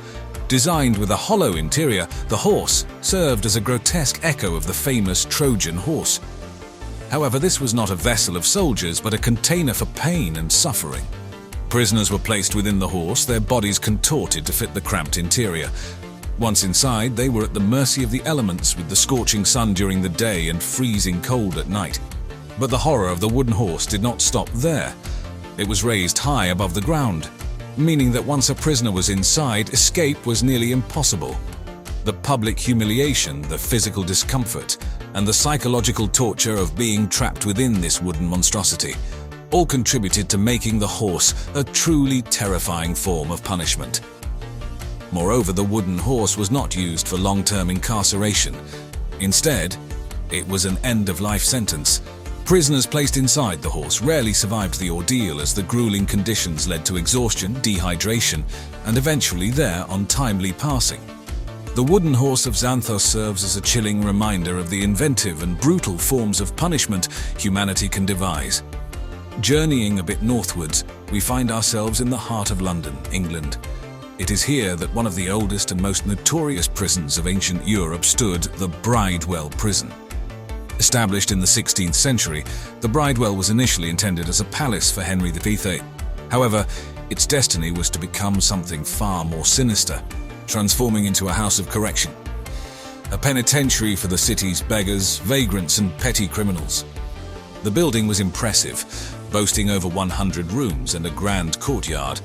Designed with a hollow interior, the horse served as a grotesque echo of the famous Trojan horse. However, this was not a vessel of soldiers, but a container for pain and suffering. Prisoners were placed within the horse, their bodies contorted to fit the cramped interior. Once inside, they were at the mercy of the elements, with the scorching sun during the day and freezing cold at night. But the horror of the wooden horse did not stop there. It was raised high above the ground, meaning that once a prisoner was inside, escape was nearly impossible. The public humiliation, the physical discomfort, and the psychological torture of being trapped within this wooden monstrosity all contributed to making the horse a truly terrifying form of punishment. Moreover, the wooden horse was not used for long-term incarceration. Instead, it was an end-of-life sentence. Prisoners placed inside the horse rarely survived the ordeal, as the grueling conditions led to exhaustion, dehydration, and eventually their untimely passing. The wooden horse of Xanthos serves as a chilling reminder of the inventive and brutal forms of punishment humanity can devise. Journeying a bit northwards, we find ourselves in the heart of London, England. It is here that one of the oldest and most notorious prisons of ancient Europe stood, the Bridewell Prison. Established in the 16th century, the Bridewell was initially intended as a palace for Henry V. However, its destiny was to become something far more sinister, transforming into a house of correction. A penitentiary for the city's beggars, vagrants, and petty criminals. The building was impressive, boasting over 100 rooms and a grand courtyard,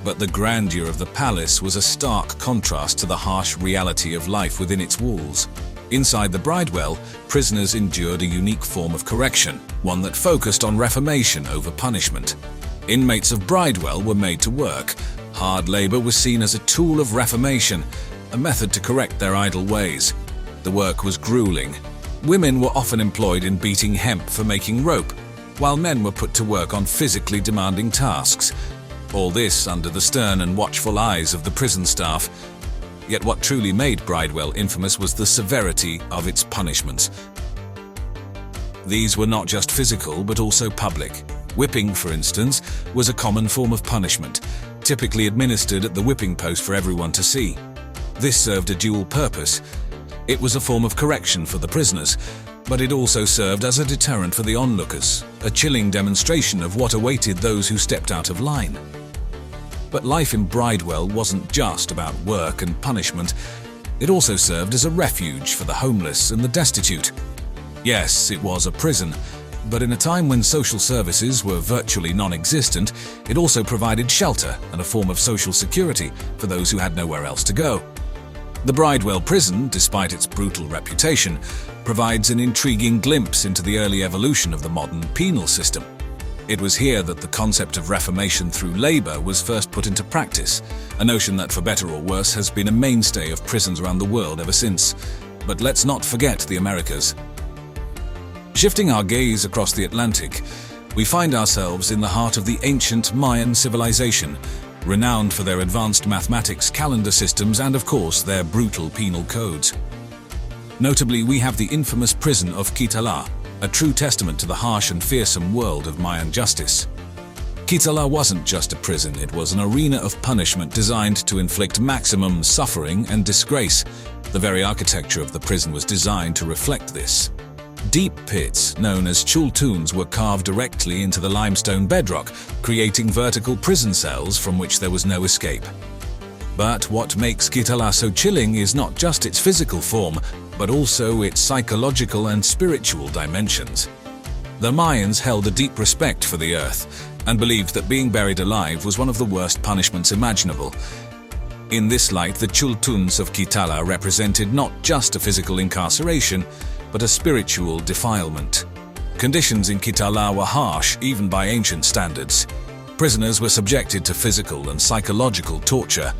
but the grandeur of the palace was a stark contrast to the harsh reality of life within its walls. Inside the Bridewell, prisoners endured a unique form of correction, one that focused on reformation over punishment. Inmates of Bridewell were made to work. Hard labor was seen as a tool of reformation, a method to correct their idle ways. The work was grueling. Women were often employed in beating hemp for making rope, while men were put to work on physically demanding tasks. All this under the stern and watchful eyes of the prison staff. Yet what truly made Bridewell infamous was the severity of its punishments. These were not just physical, but also public. Whipping, for instance, was a common form of punishment, typically administered at the whipping post for everyone to see. This served a dual purpose. It was a form of correction for the prisoners, but it also served as a deterrent for the onlookers, a chilling demonstration of what awaited those who stepped out of line. But life in Bridewell wasn't just about work and punishment. It also served as a refuge for the homeless and the destitute. Yes, it was a prison, but in a time when social services were virtually non-existent, it also provided shelter and a form of social security for those who had nowhere else to go. The Bridewell prison, despite its brutal reputation, provides an intriguing glimpse into the early evolution of the modern penal system. It was here that the concept of reformation through labor was first put into practice, a notion that, for better or worse, has been a mainstay of prisons around the world ever since. But let's not forget the Americas. Shifting our gaze across the Atlantic, we find ourselves in the heart of the ancient Mayan civilization, renowned for their advanced mathematics, calendar systems, and of course their brutal penal codes. Notably, we have the infamous prison of Kitala, a true testament to the harsh and fearsome world of Mayan justice. Kitala wasn't just a prison, it was an arena of punishment designed to inflict maximum suffering and disgrace. The very architecture of the prison was designed to reflect this. Deep pits, known as chultuns, were carved directly into the limestone bedrock, creating vertical prison cells from which there was no escape. But what makes Kitala so chilling is not just its physical form, but also its psychological and spiritual dimensions. The Mayans held a deep respect for the earth and believed that being buried alive was one of the worst punishments imaginable. In this light, the chultuns of Kitala represented not just a physical incarceration, but a spiritual defilement. Conditions in Kitala were harsh, even by ancient standards. Prisoners were subjected to physical and psychological torture.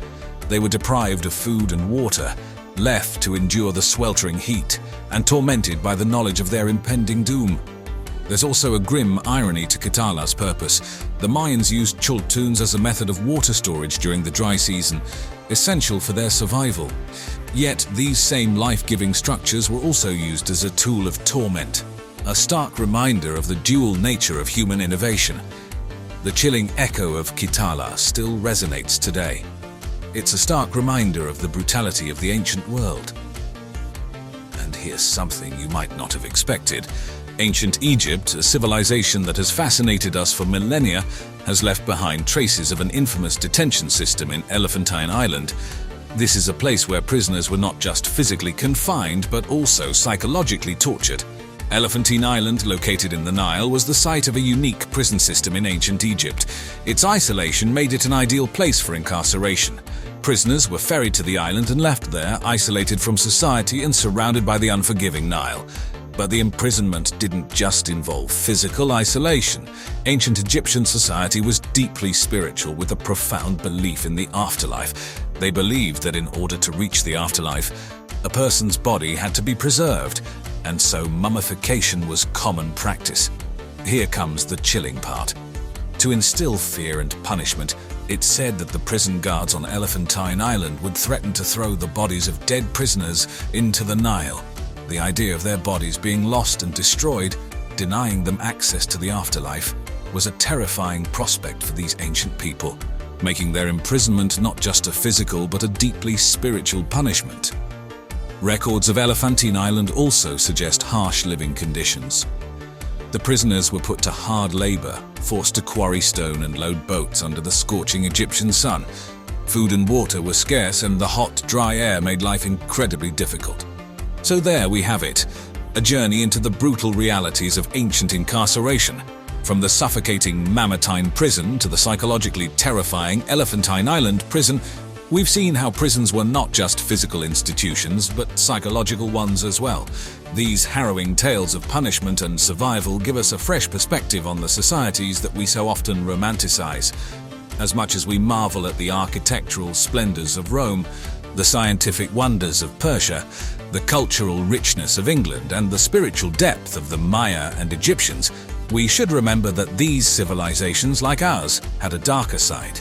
They were deprived of food and water, left to endure the sweltering heat, and tormented by the knowledge of their impending doom. There's also a grim irony to Kitala's purpose. The Mayans used chultuns as a method of water storage during the dry season, essential for their survival. Yet these same life-giving structures were also used as a tool of torment, a stark reminder of the dual nature of human innovation. The chilling echo of Kitala still resonates today. It's a stark reminder of the brutality of the ancient world. And here's something you might not have expected. Ancient Egypt, a civilization that has fascinated us for millennia, has left behind traces of an infamous detention system in Elephantine Island. This is a place where prisoners were not just physically confined, but also psychologically tortured. Elephantine Island, located in the Nile, was the site of a unique prison system in ancient Egypt. Its isolation made it an ideal place for incarceration. Prisoners were ferried to the island and left there, isolated from society and surrounded by the unforgiving Nile. But the imprisonment didn't just involve physical isolation. Ancient Egyptian society was deeply spiritual, with a profound belief in the afterlife. They believed that in order to reach the afterlife, a person's body had to be preserved, and so mummification was common practice. Here comes the chilling part. To instill fear and punishment, It's said that the prison guards on Elephantine Island would threaten to throw the bodies of dead prisoners into the Nile. The idea of their bodies being lost and destroyed, denying them access to the afterlife, was a terrifying prospect for these ancient people, making their imprisonment not just a physical but a deeply spiritual punishment. Records of Elephantine Island also suggest harsh living conditions. The prisoners were put to hard labor, forced to quarry stone and load boats under the scorching Egyptian sun. Food and water were scarce, and the hot, dry air made life incredibly difficult. So there we have it, a journey into the brutal realities of ancient incarceration. From the suffocating Mamertine prison to the psychologically terrifying Elephantine Island prison, we've seen how prisons were not just physical institutions, but psychological ones as well. These harrowing tales of punishment and survival give us a fresh perspective on the societies that we so often romanticize. As much as we marvel at the architectural splendors of Rome, the scientific wonders of Persia, the cultural richness of England, and the spiritual depth of the Maya and Egyptians, we should remember that these civilizations, like ours, had a darker side.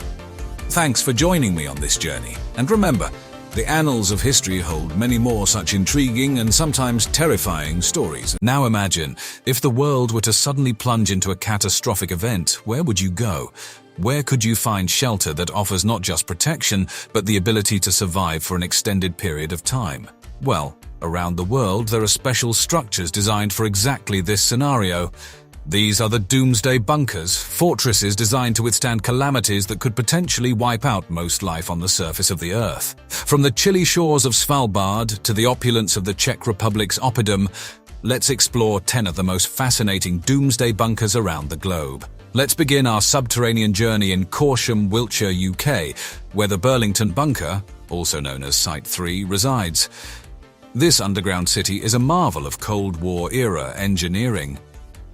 Thanks for joining me on this journey, and remember, the annals of history hold many more such intriguing and sometimes terrifying stories. Now imagine, if the world were to suddenly plunge into a catastrophic event, where would you go? Where could you find shelter that offers not just protection, but the ability to survive for an extended period of time? Well, around the world there are special structures designed for exactly this scenario. These are the doomsday bunkers, fortresses designed to withstand calamities that could potentially wipe out most life on the surface of the Earth. From the chilly shores of Svalbard to the opulence of the Czech Republic's Oppidum, let's explore 10 of the most fascinating doomsday bunkers around the globe. Let's begin our subterranean journey in Corsham, Wiltshire, UK, where the Burlington Bunker, also known as Site 3, resides. This underground city is a marvel of Cold War-era engineering.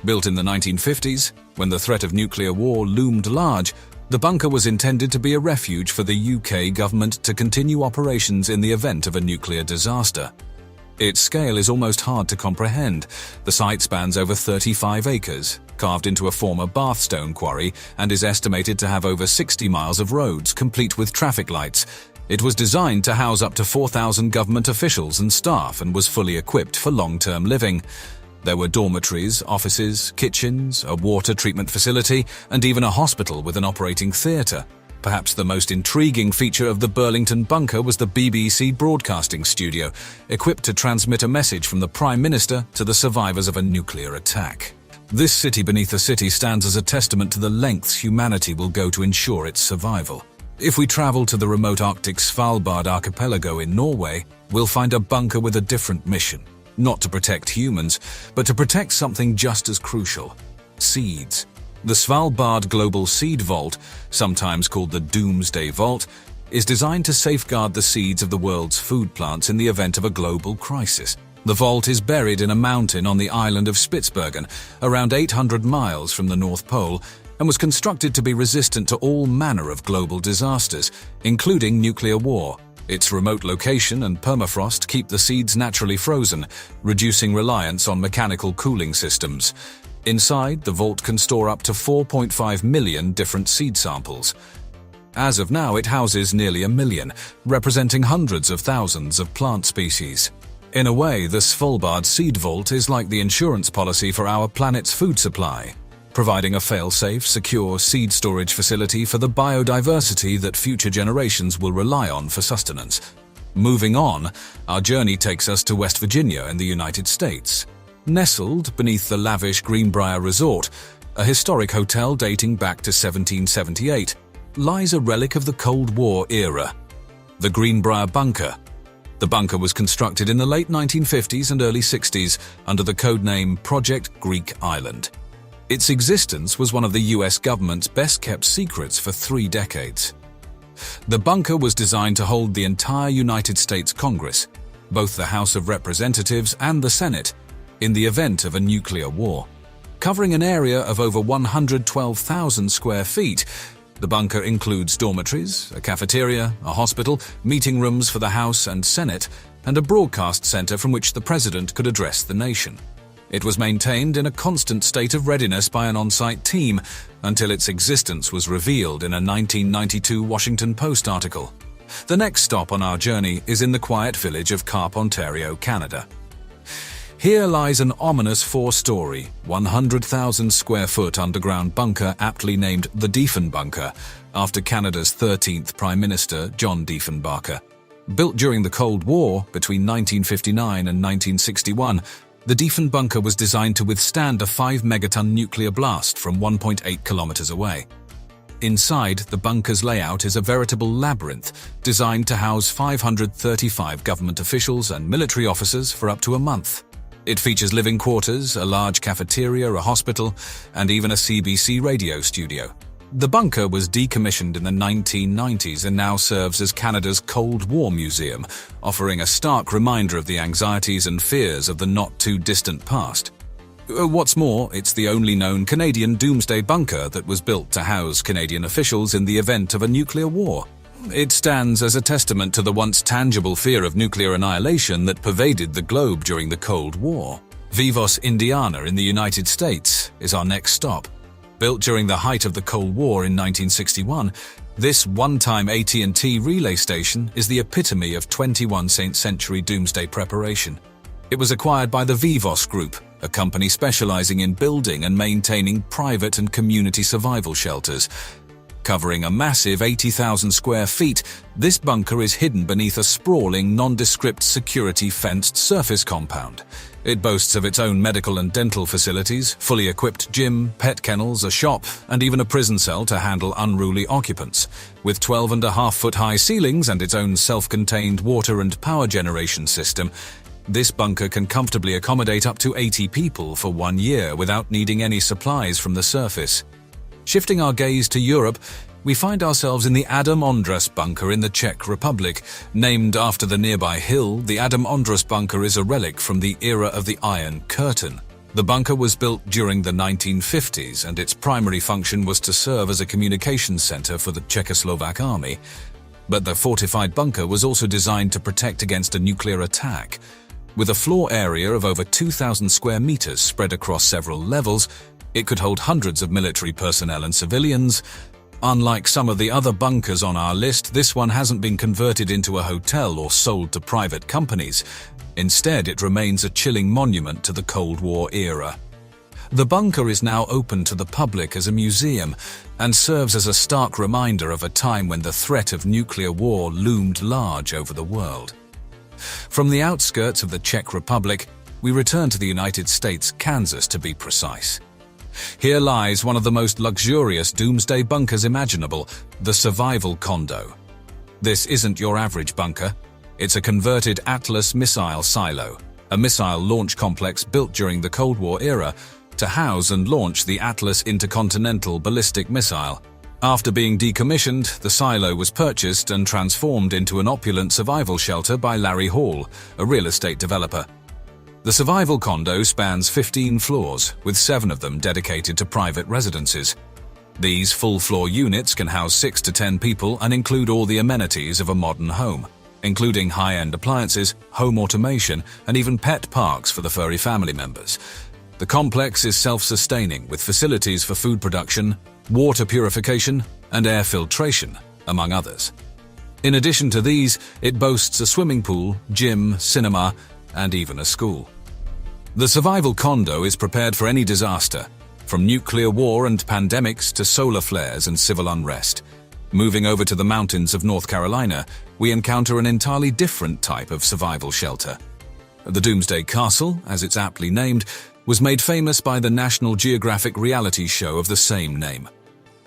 Built in the 1950s, when the threat of nuclear war loomed large, the bunker was intended to be a refuge for the UK government to continue operations in the event of a nuclear disaster. Its scale is almost hard to comprehend. The site spans over 35 acres, carved into a former Bathstone quarry, and is estimated to have over 60 miles of roads, complete with traffic lights. It was designed to house up to 4,000 government officials and staff and was fully equipped for long-term living. There were dormitories, offices, kitchens, a water treatment facility, and even a hospital with an operating theatre. Perhaps the most intriguing feature of the Burlington Bunker was the BBC broadcasting studio, equipped to transmit a message from the Prime Minister to the survivors of a nuclear attack. This city beneath a city stands as a testament to the lengths humanity will go to ensure its survival. If we travel to the remote Arctic Svalbard archipelago in Norway, we'll find a bunker with a different mission. Not to protect humans, but to protect something just as crucial: seeds. The Svalbard Global Seed Vault, sometimes called the Doomsday Vault, is designed to safeguard the seeds of the world's food plants in the event of a global crisis. The vault is buried in a mountain on the island of Spitsbergen, around 800 miles from the North Pole, and was constructed to be resistant to all manner of global disasters, including nuclear war. Its remote location and permafrost keep the seeds naturally frozen, reducing reliance on mechanical cooling systems. Inside, the vault can store up to 4.5 million different seed samples. As of now, it houses nearly 1 million, representing hundreds of thousands of plant species. In a way, the Svalbard Seed Vault is like the insurance policy for our planet's food supply, providing a fail-safe, secure seed storage facility for the biodiversity that future generations will rely on for sustenance. Moving on, our journey takes us to West Virginia in the United States. Nestled beneath the lavish Greenbrier Resort, a historic hotel dating back to 1778, lies a relic of the Cold War era: the Greenbrier Bunker. The bunker was constructed in the late 1950s and early 60s under the codename Project Greek Island. Its existence was one of the US government's best-kept secrets for 3 decades. The bunker was designed to hold the entire United States Congress, both the House of Representatives and the Senate, in the event of a nuclear war. Covering an area of over 112,000 square feet, the bunker includes dormitories, a cafeteria, a hospital, meeting rooms for the House and Senate, and a broadcast center from which the President could address the nation. It was maintained in a constant state of readiness by an on-site team until its existence was revealed in a 1992 Washington Post article. The next stop on our journey is in the quiet village of Carp, Ontario, Canada. Here lies an ominous 4-story, 100,000-square-foot underground bunker aptly named the Debunking, after Canada's 13th Prime Minister, John Diefenbaker. Built during the Cold War between 1959 and 1961, the Debunking was designed to withstand a 5-megaton nuclear blast from 1.8 kilometers away. Inside, the bunker's layout is a veritable labyrinth designed to house 535 government officials and military officers for up to a month. It features living quarters, a large cafeteria, a hospital, and even a CBC radio studio. The bunker was decommissioned in the 1990s and now serves as Canada's Cold War Museum, offering a stark reminder of the anxieties and fears of the not-too-distant past. What's more, it's the only known Canadian doomsday bunker that was built to house Canadian officials in the event of a nuclear war. It stands as a testament to the once tangible fear of nuclear annihilation that pervaded the globe during the Cold War. Vivos, Indiana, in the United States, is our next stop. Built during the height of the Cold War in 1961, this one-time AT&T relay station is the epitome of 21st century doomsday preparation. It was acquired by the Vivos Group, a company specializing in building and maintaining private and community survival shelters. Covering a massive 80,000 square feet, this bunker is hidden beneath a sprawling, nondescript security-fenced surface compound. It boasts of its own medical and dental facilities, fully equipped gym, pet kennels, a shop, and even a prison cell to handle unruly occupants. With 12.5-foot-high ceilings and its own self-contained water and power generation system, this bunker can comfortably accommodate up to 80 people for 1 year without needing any supplies from the surface. Shifting our gaze to Europe, we find ourselves in the Adam Ondras bunker in the Czech Republic. Named after the nearby hill, the Adam Ondras bunker is a relic from the era of the Iron Curtain. The bunker was built during the 1950s, and its primary function was to serve as a communications center for the Czechoslovak army. But the fortified bunker was also designed to protect against a nuclear attack. With a floor area of over 2,000 square meters spread across several levels, it could hold hundreds of military personnel and civilians. Unlike some of the other bunkers on our list, this one hasn't been converted into a hotel or sold to private companies. Instead, it remains a chilling monument to the Cold War era. The bunker is now open to the public as a museum and serves as a stark reminder of a time when the threat of nuclear war loomed large over the world. From the outskirts of the Czech Republic, we return to the United States, Kansas to be precise. Here lies one of the most luxurious doomsday bunkers imaginable, the Survival Condo. This isn't your average bunker. It's a converted Atlas missile silo, a missile launch complex built during the Cold War era to house and launch the Atlas intercontinental ballistic missile. After being decommissioned, the silo was purchased and transformed into an opulent survival shelter by Larry Hall, a real estate developer. The Survival Condo spans 15 floors, with 7 of them dedicated to private residences. These full-floor units can house 6 to 10 people and include all the amenities of a modern home, including high-end appliances, home automation, and even pet parks for the furry family members. The complex is self-sustaining, with facilities for food production, water purification, and air filtration, among others. In addition to these, it boasts a swimming pool, gym, cinema, and even a school. The Survival Condo is prepared for any disaster, from nuclear war and pandemics to solar flares and civil unrest. Moving over to the mountains of North Carolina, we encounter an entirely different type of survival shelter. The Doomsday Castle, as it's aptly named, was made famous by the National Geographic reality show of the same name.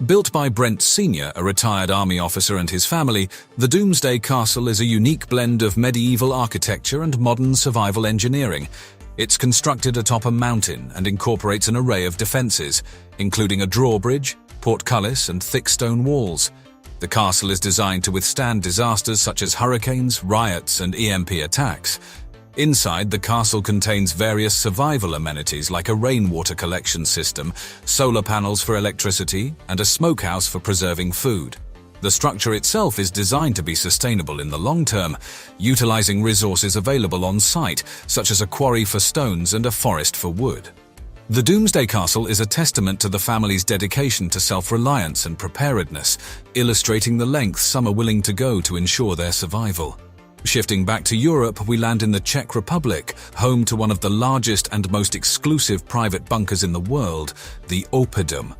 Built by Brent Sr., a retired Army officer, and his family, the Doomsday Castle is a unique blend of medieval architecture and modern survival engineering. It's constructed atop a mountain and incorporates an array of defenses, including a drawbridge, portcullis, and thick stone walls. The castle is designed to withstand disasters such as hurricanes, riots, and EMP attacks. Inside, the castle contains various survival amenities like a rainwater collection system, solar panels for electricity, and a smokehouse for preserving food. The structure itself is designed to be sustainable in the long term, utilizing resources available on site, such as a quarry for stones and a forest for wood. The Doomsday Castle is a testament to the family's dedication to self-reliance and preparedness, illustrating the lengths some are willing to go to ensure their survival. Shifting back to Europe, we land in the Czech Republic, home to one of the largest and most exclusive private bunkers in the world, the Oppidum.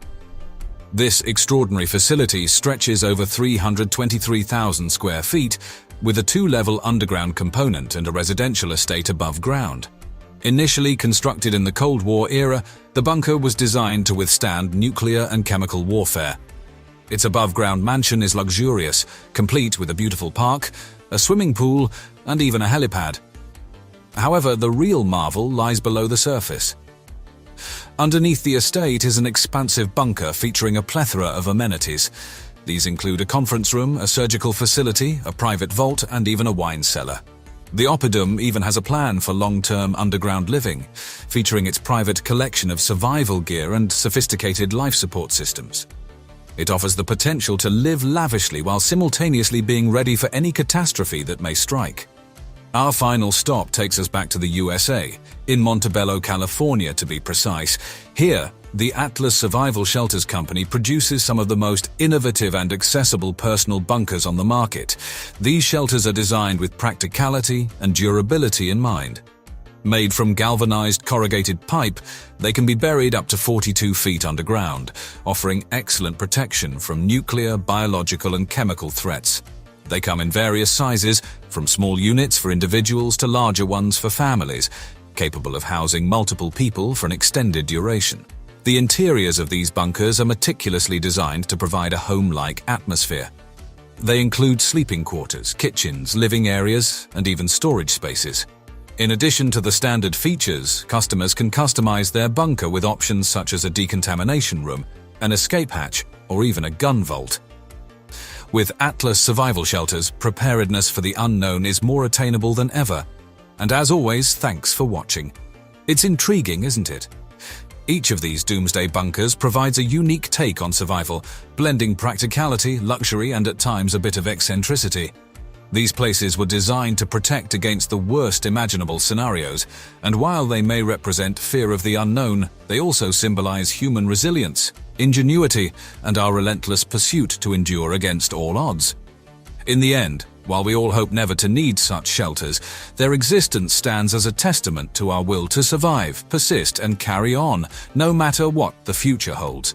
This extraordinary facility stretches over 323,000 square feet, with a two-level underground component and a residential estate above ground. Initially constructed in the Cold War era, the bunker was designed to withstand nuclear and chemical warfare. Its above-ground mansion is luxurious, complete with a beautiful park, a swimming pool, and even a helipad. However, the real marvel lies below the surface. Underneath the estate is an expansive bunker featuring a plethora of amenities. These include a conference room, a surgical facility, a private vault, and even a wine cellar. The Oppidum even has a plan for long-term underground living, featuring its private collection of survival gear and sophisticated life support systems. It offers the potential to live lavishly while simultaneously being ready for any catastrophe that may strike. Our final stop takes us back to the USA, in Montebello, California to be precise. Here, the Atlas Survival Shelters Company produces some of the most innovative and accessible personal bunkers on the market. These shelters are designed with practicality and durability in mind. Made from galvanized corrugated pipe, they can be buried up to 42 feet underground, offering excellent protection from nuclear, biological, and chemical threats. They come in various sizes, from small units for individuals to larger ones for families, capable of housing multiple people for an extended duration. The interiors of these bunkers are meticulously designed to provide a home-like atmosphere. They include sleeping quarters, kitchens, living areas, and even storage spaces. In addition to the standard features, customers can customize their bunker with options such as a decontamination room, an escape hatch, or even a gun vault. With Atlas Survival Shelters, preparedness for the unknown is more attainable than ever. And as always, thanks for watching. It's intriguing, isn't it? Each of these doomsday bunkers provides a unique take on survival, blending practicality, luxury, and at times a bit of eccentricity. These places were designed to protect against the worst imaginable scenarios, and while they may represent fear of the unknown, they also symbolize human resilience, ingenuity, and our relentless pursuit to endure against all odds. In the end, while we all hope never to need such shelters, their existence stands as a testament to our will to survive, persist, and carry on, no matter what the future holds.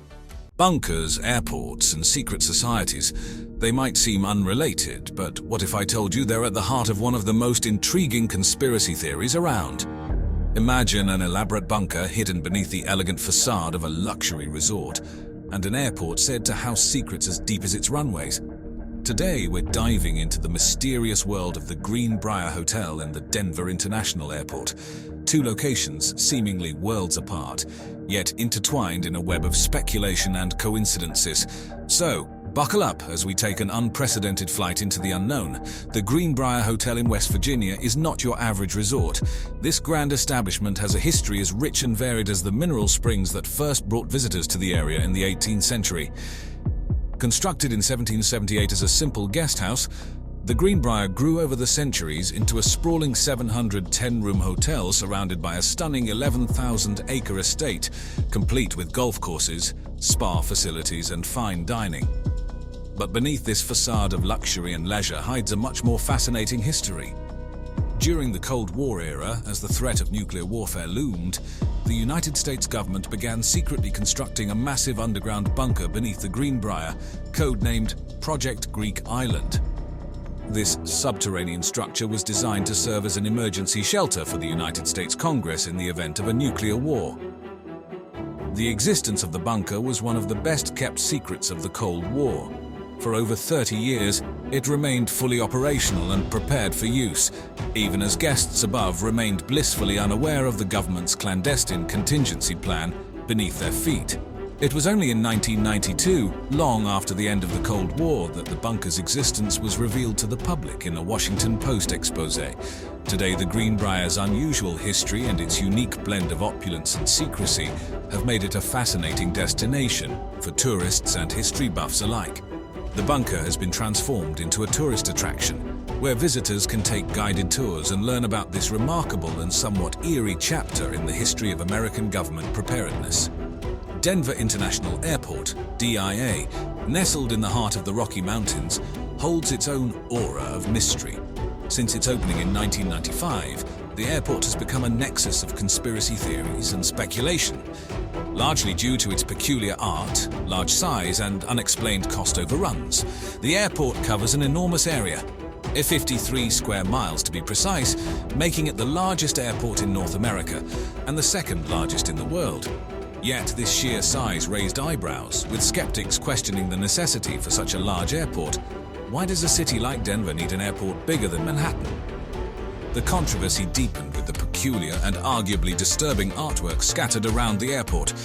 Bunkers, airports, and secret societies, they might seem unrelated, but what if I told you they're at the heart of one of the most intriguing conspiracy theories around? Imagine an elaborate bunker hidden beneath the elegant facade of a luxury resort, and an airport said to house secrets as deep as its runways. Today, we're diving into the mysterious world of the Greenbrier Hotel and the Denver International Airport. Two locations seemingly worlds apart, yet intertwined in a web of speculation and coincidences. So, buckle up as we take an unprecedented flight into the unknown. The Greenbrier Hotel in West Virginia is not your average resort. This grand establishment has a history as rich and varied as the mineral springs that first brought visitors to the area in the 18th century. Constructed in 1778 as a simple guest house, the Greenbrier grew over the centuries into a sprawling 710-room hotel surrounded by a stunning 11,000-acre estate, complete with golf courses, spa facilities, and fine dining. But beneath this facade of luxury and leisure hides a much more fascinating history. During the Cold War era, as the threat of nuclear warfare loomed, the United States government began secretly constructing a massive underground bunker beneath the Greenbrier, codenamed Project Greek Island. This subterranean structure was designed to serve as an emergency shelter for the United States Congress in the event of a nuclear war. The existence of the bunker was one of the best-kept secrets of the Cold War. For over 30 years, it remained fully operational and prepared for use, even as guests above remained blissfully unaware of the government's clandestine contingency plan beneath their feet. It was only in 1992, long after the end of the Cold War, that the bunker's existence was revealed to the public in a Washington Post exposé. Today, the Greenbrier's unusual history and its unique blend of opulence and secrecy have made it a fascinating destination for tourists and history buffs alike. The bunker has been transformed into a tourist attraction, where visitors can take guided tours and learn about this remarkable and somewhat eerie chapter in the history of American government preparedness. Denver International Airport, DIA, nestled in the heart of the Rocky Mountains, holds its own aura of mystery. Since its opening in 1995, the airport has become a nexus of conspiracy theories and speculation, largely due to its peculiar art, large size, and unexplained cost overruns. The airport covers an enormous area, 53 square miles to be precise, making it the largest airport in North America and the second largest in the world. Yet this sheer size raised eyebrows, with skeptics questioning the necessity for such a large airport. Why does a city like Denver need an airport bigger than Manhattan? The controversy deepened with the peculiar and arguably disturbing artwork scattered around the airport.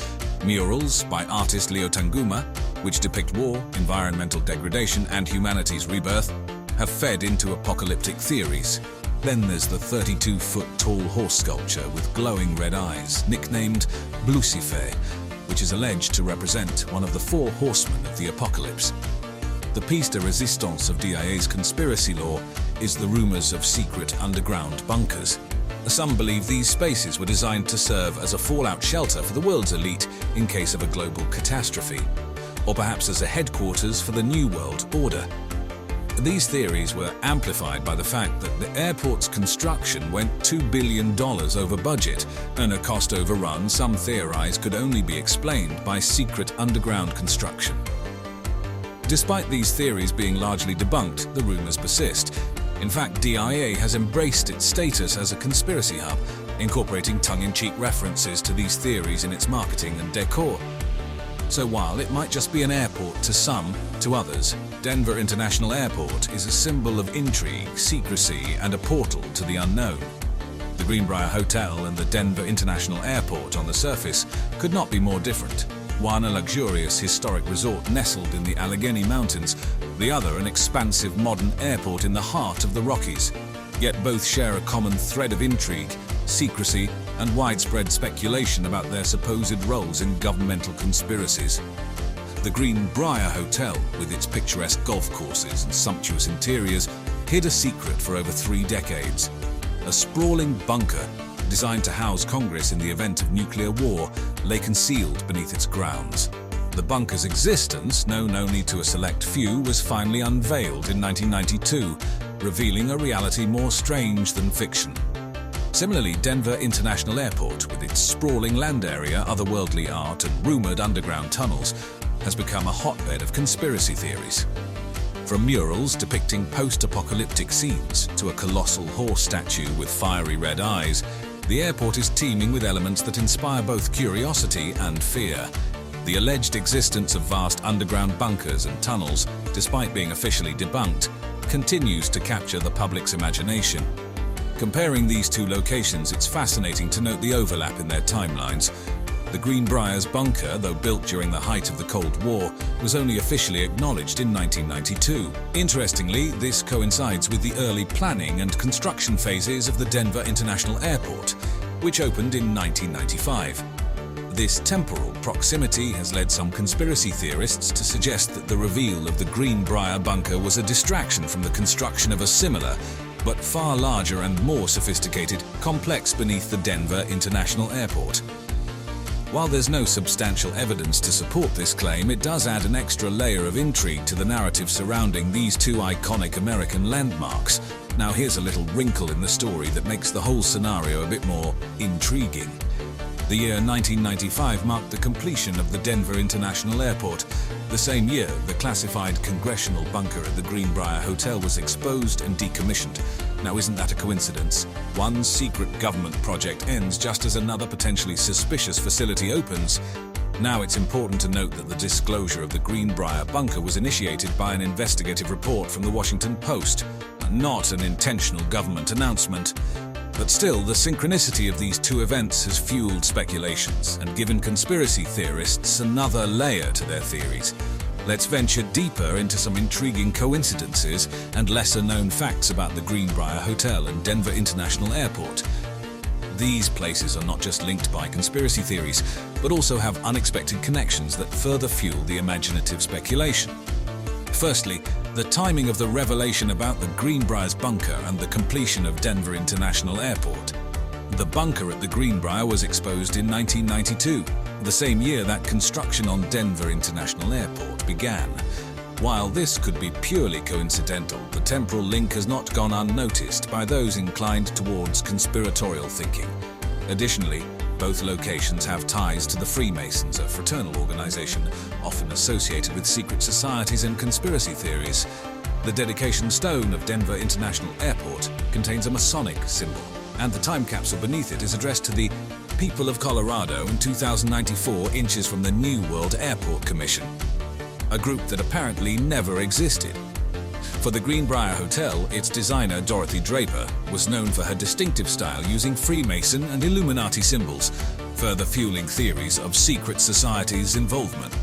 Murals by artist Leo Tanguma, which depict war, environmental degradation, and humanity's rebirth, have fed into apocalyptic theories. Then there's the 32-foot tall horse sculpture with glowing red eyes, nicknamed Blucifer, which is alleged to represent one of the four horsemen of the apocalypse. The piece de resistance of DIA's conspiracy lore is the rumors of secret underground bunkers. Some believe these spaces were designed to serve as a fallout shelter for the world's elite in case of a global catastrophe, or perhaps as a headquarters for the New World Order. These theories were amplified by the fact that the airport's construction went $2 billion over budget, and a cost overrun some theorize could only be explained by secret underground construction. Despite these theories being largely debunked, the rumors persist. In fact, DIA has embraced its status as a conspiracy hub, incorporating tongue-in-cheek references to these theories in its marketing and decor. So while it might just be an airport to some, to others, Denver International Airport is a symbol of intrigue, secrecy, and a portal to the unknown. The Greenbrier Hotel and the Denver International Airport on the surface could not be more different. One a luxurious historic resort nestled in the Allegheny Mountains, the other an expansive modern airport in the heart of the Rockies. Yet both share a common thread of intrigue, secrecy, and widespread speculation about their supposed roles in governmental conspiracies. The Greenbrier Hotel, with its picturesque golf courses and sumptuous interiors, hid a secret for over 3 decades. A sprawling bunker, designed to house Congress in the event of nuclear war, lay concealed beneath its grounds. The bunker's existence, known only to a select few, was finally unveiled in 1992, revealing a reality more strange than fiction. Similarly, Denver International Airport, with its sprawling land area, otherworldly art, and rumored underground tunnels, has become a hotbed of conspiracy theories. From murals depicting post-apocalyptic scenes to a colossal horse statue with fiery red eyes, the airport is teeming with elements that inspire both curiosity and fear. The alleged existence of vast underground bunkers and tunnels, despite being officially debunked, continues to capture the public's imagination. Comparing these two locations, it's fascinating to note the overlap in their timelines. The Greenbrier's bunker, though built during the height of the Cold War, was only officially acknowledged in 1992. Interestingly, this coincides with the early planning and construction phases of the Denver International Airport, which opened in 1995. This temporal proximity has led some conspiracy theorists to suggest that the reveal of the Greenbrier bunker was a distraction from the construction of a similar, but far larger and more sophisticated complex beneath the Denver International Airport. While there's no substantial evidence to support this claim, it does add an extra layer of intrigue to the narrative surrounding these two iconic American landmarks. Now here's a little wrinkle in the story that makes the whole scenario a bit more intriguing. The year 1995 marked the completion of the Denver International Airport. The same year, the classified congressional bunker at the Greenbrier Hotel was exposed and decommissioned. Now isn't that a coincidence? One secret government project ends just as another potentially suspicious facility opens. Now it's important to note that the disclosure of the Greenbrier bunker was initiated by an investigative report from the Washington Post, not an intentional government announcement. But still, the synchronicity of these two events has fueled speculations and given conspiracy theorists another layer to their theories. Let's venture deeper into some intriguing coincidences and lesser-known facts about the Greenbrier Hotel and Denver International Airport. These places are not just linked by conspiracy theories, but also have unexpected connections that further fuel the imaginative speculation. Firstly, the timing of the revelation about the Greenbrier bunker and the completion of Denver International Airport. The bunker at the Greenbrier was exposed in 1992, the same year that construction on Denver International Airport began. While this could be purely coincidental, the temporal link has not gone unnoticed by those inclined towards conspiratorial thinking. Additionally, both locations have ties to the Freemasons, a fraternal organization often associated with secret societies and conspiracy theories. The dedication stone of Denver International Airport contains a Masonic symbol, and the time capsule beneath it is addressed to the people of Colorado in 2094 inches from the New World Airport Commission, a group that apparently never existed. For the Greenbrier Hotel, its designer Dorothy Draper was known for her distinctive style using Freemason and Illuminati symbols, further fueling theories of secret societies' involvement.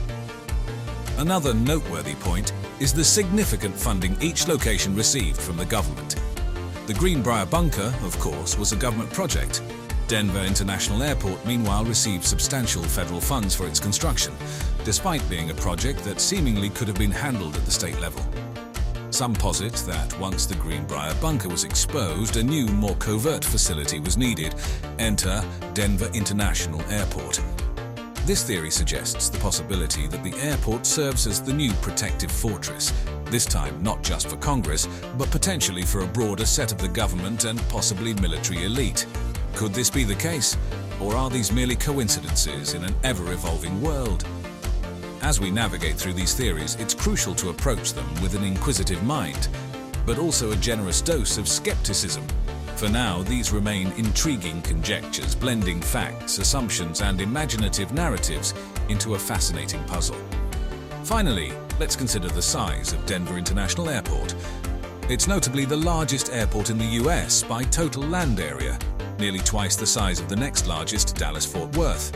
Another noteworthy point is the significant funding each location received from the government. The Greenbrier bunker, of course, was a government project. Denver International Airport, meanwhile, received substantial federal funds for its construction, despite being a project that seemingly could have been handled at the state level. Some posit that once the Greenbrier bunker was exposed, a new, more covert facility was needed. Enter Denver International Airport. This theory suggests the possibility that the airport serves as the new protective fortress, this time not just for Congress, but potentially for a broader set of the government and possibly military elite. Could this be the case, or are these merely coincidences in an ever-evolving world? As we navigate through these theories, it's crucial to approach them with an inquisitive mind, but also a generous dose of skepticism. For now, these remain intriguing conjectures, blending facts, assumptions, and imaginative narratives into a fascinating puzzle. Finally, let's consider the size of Denver International Airport. It's notably the largest airport in the US by total land area, nearly twice the size of the next largest, Dallas-Fort Worth.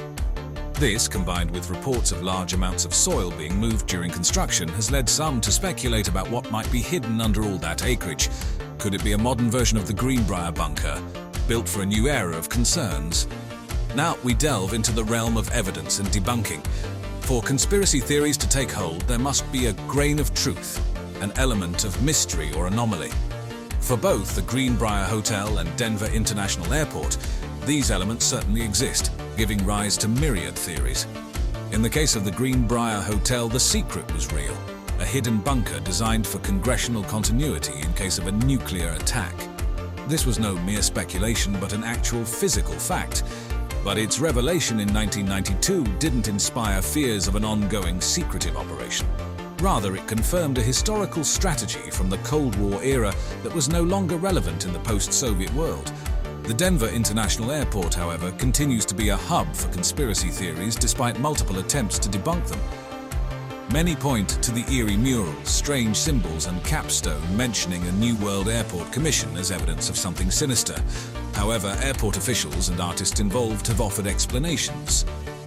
This, combined with reports of large amounts of soil being moved during construction, has led some to speculate about what might be hidden under all that acreage. Could it be a modern version of the Greenbrier bunker, built for a new era of concerns? Now we delve into the realm of evidence and debunking. For conspiracy theories to take hold, there must be a grain of truth, an element of mystery or anomaly. For both the Greenbrier Hotel and Denver International Airport, these elements certainly exist, giving rise to myriad theories. In the case of the Greenbrier Hotel, the secret was real, a hidden bunker designed for congressional continuity in case of a nuclear attack. This was no mere speculation, but an actual physical fact. But its revelation in 1992 didn't inspire fears of an ongoing secretive operation. Rather, it confirmed a historical strategy from the Cold War era that was no longer relevant in the post-Soviet world. The Denver International Airport, however, continues to be a hub for conspiracy theories despite multiple attempts to debunk them. Many point to the eerie murals, strange symbols, and capstone mentioning a New World Airport Commission as evidence of something sinister. However, airport officials and artists involved have offered explanations.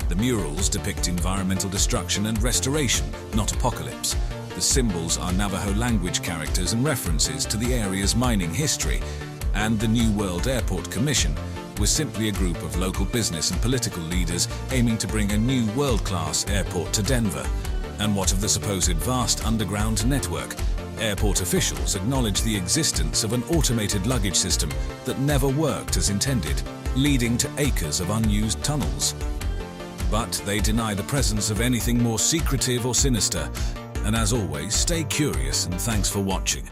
The murals depict environmental destruction and restoration, not apocalypse. The symbols are Navajo language characters and references to the area's mining history. And the New World Airport Commission was simply a group of local business and political leaders aiming to bring a new world-class airport to Denver. And what of the supposed vast underground network? Airport officials acknowledge the existence of an automated luggage system that never worked as intended, leading to acres of unused tunnels. But they deny the presence of anything more secretive or sinister. And as always, stay curious and thanks for watching.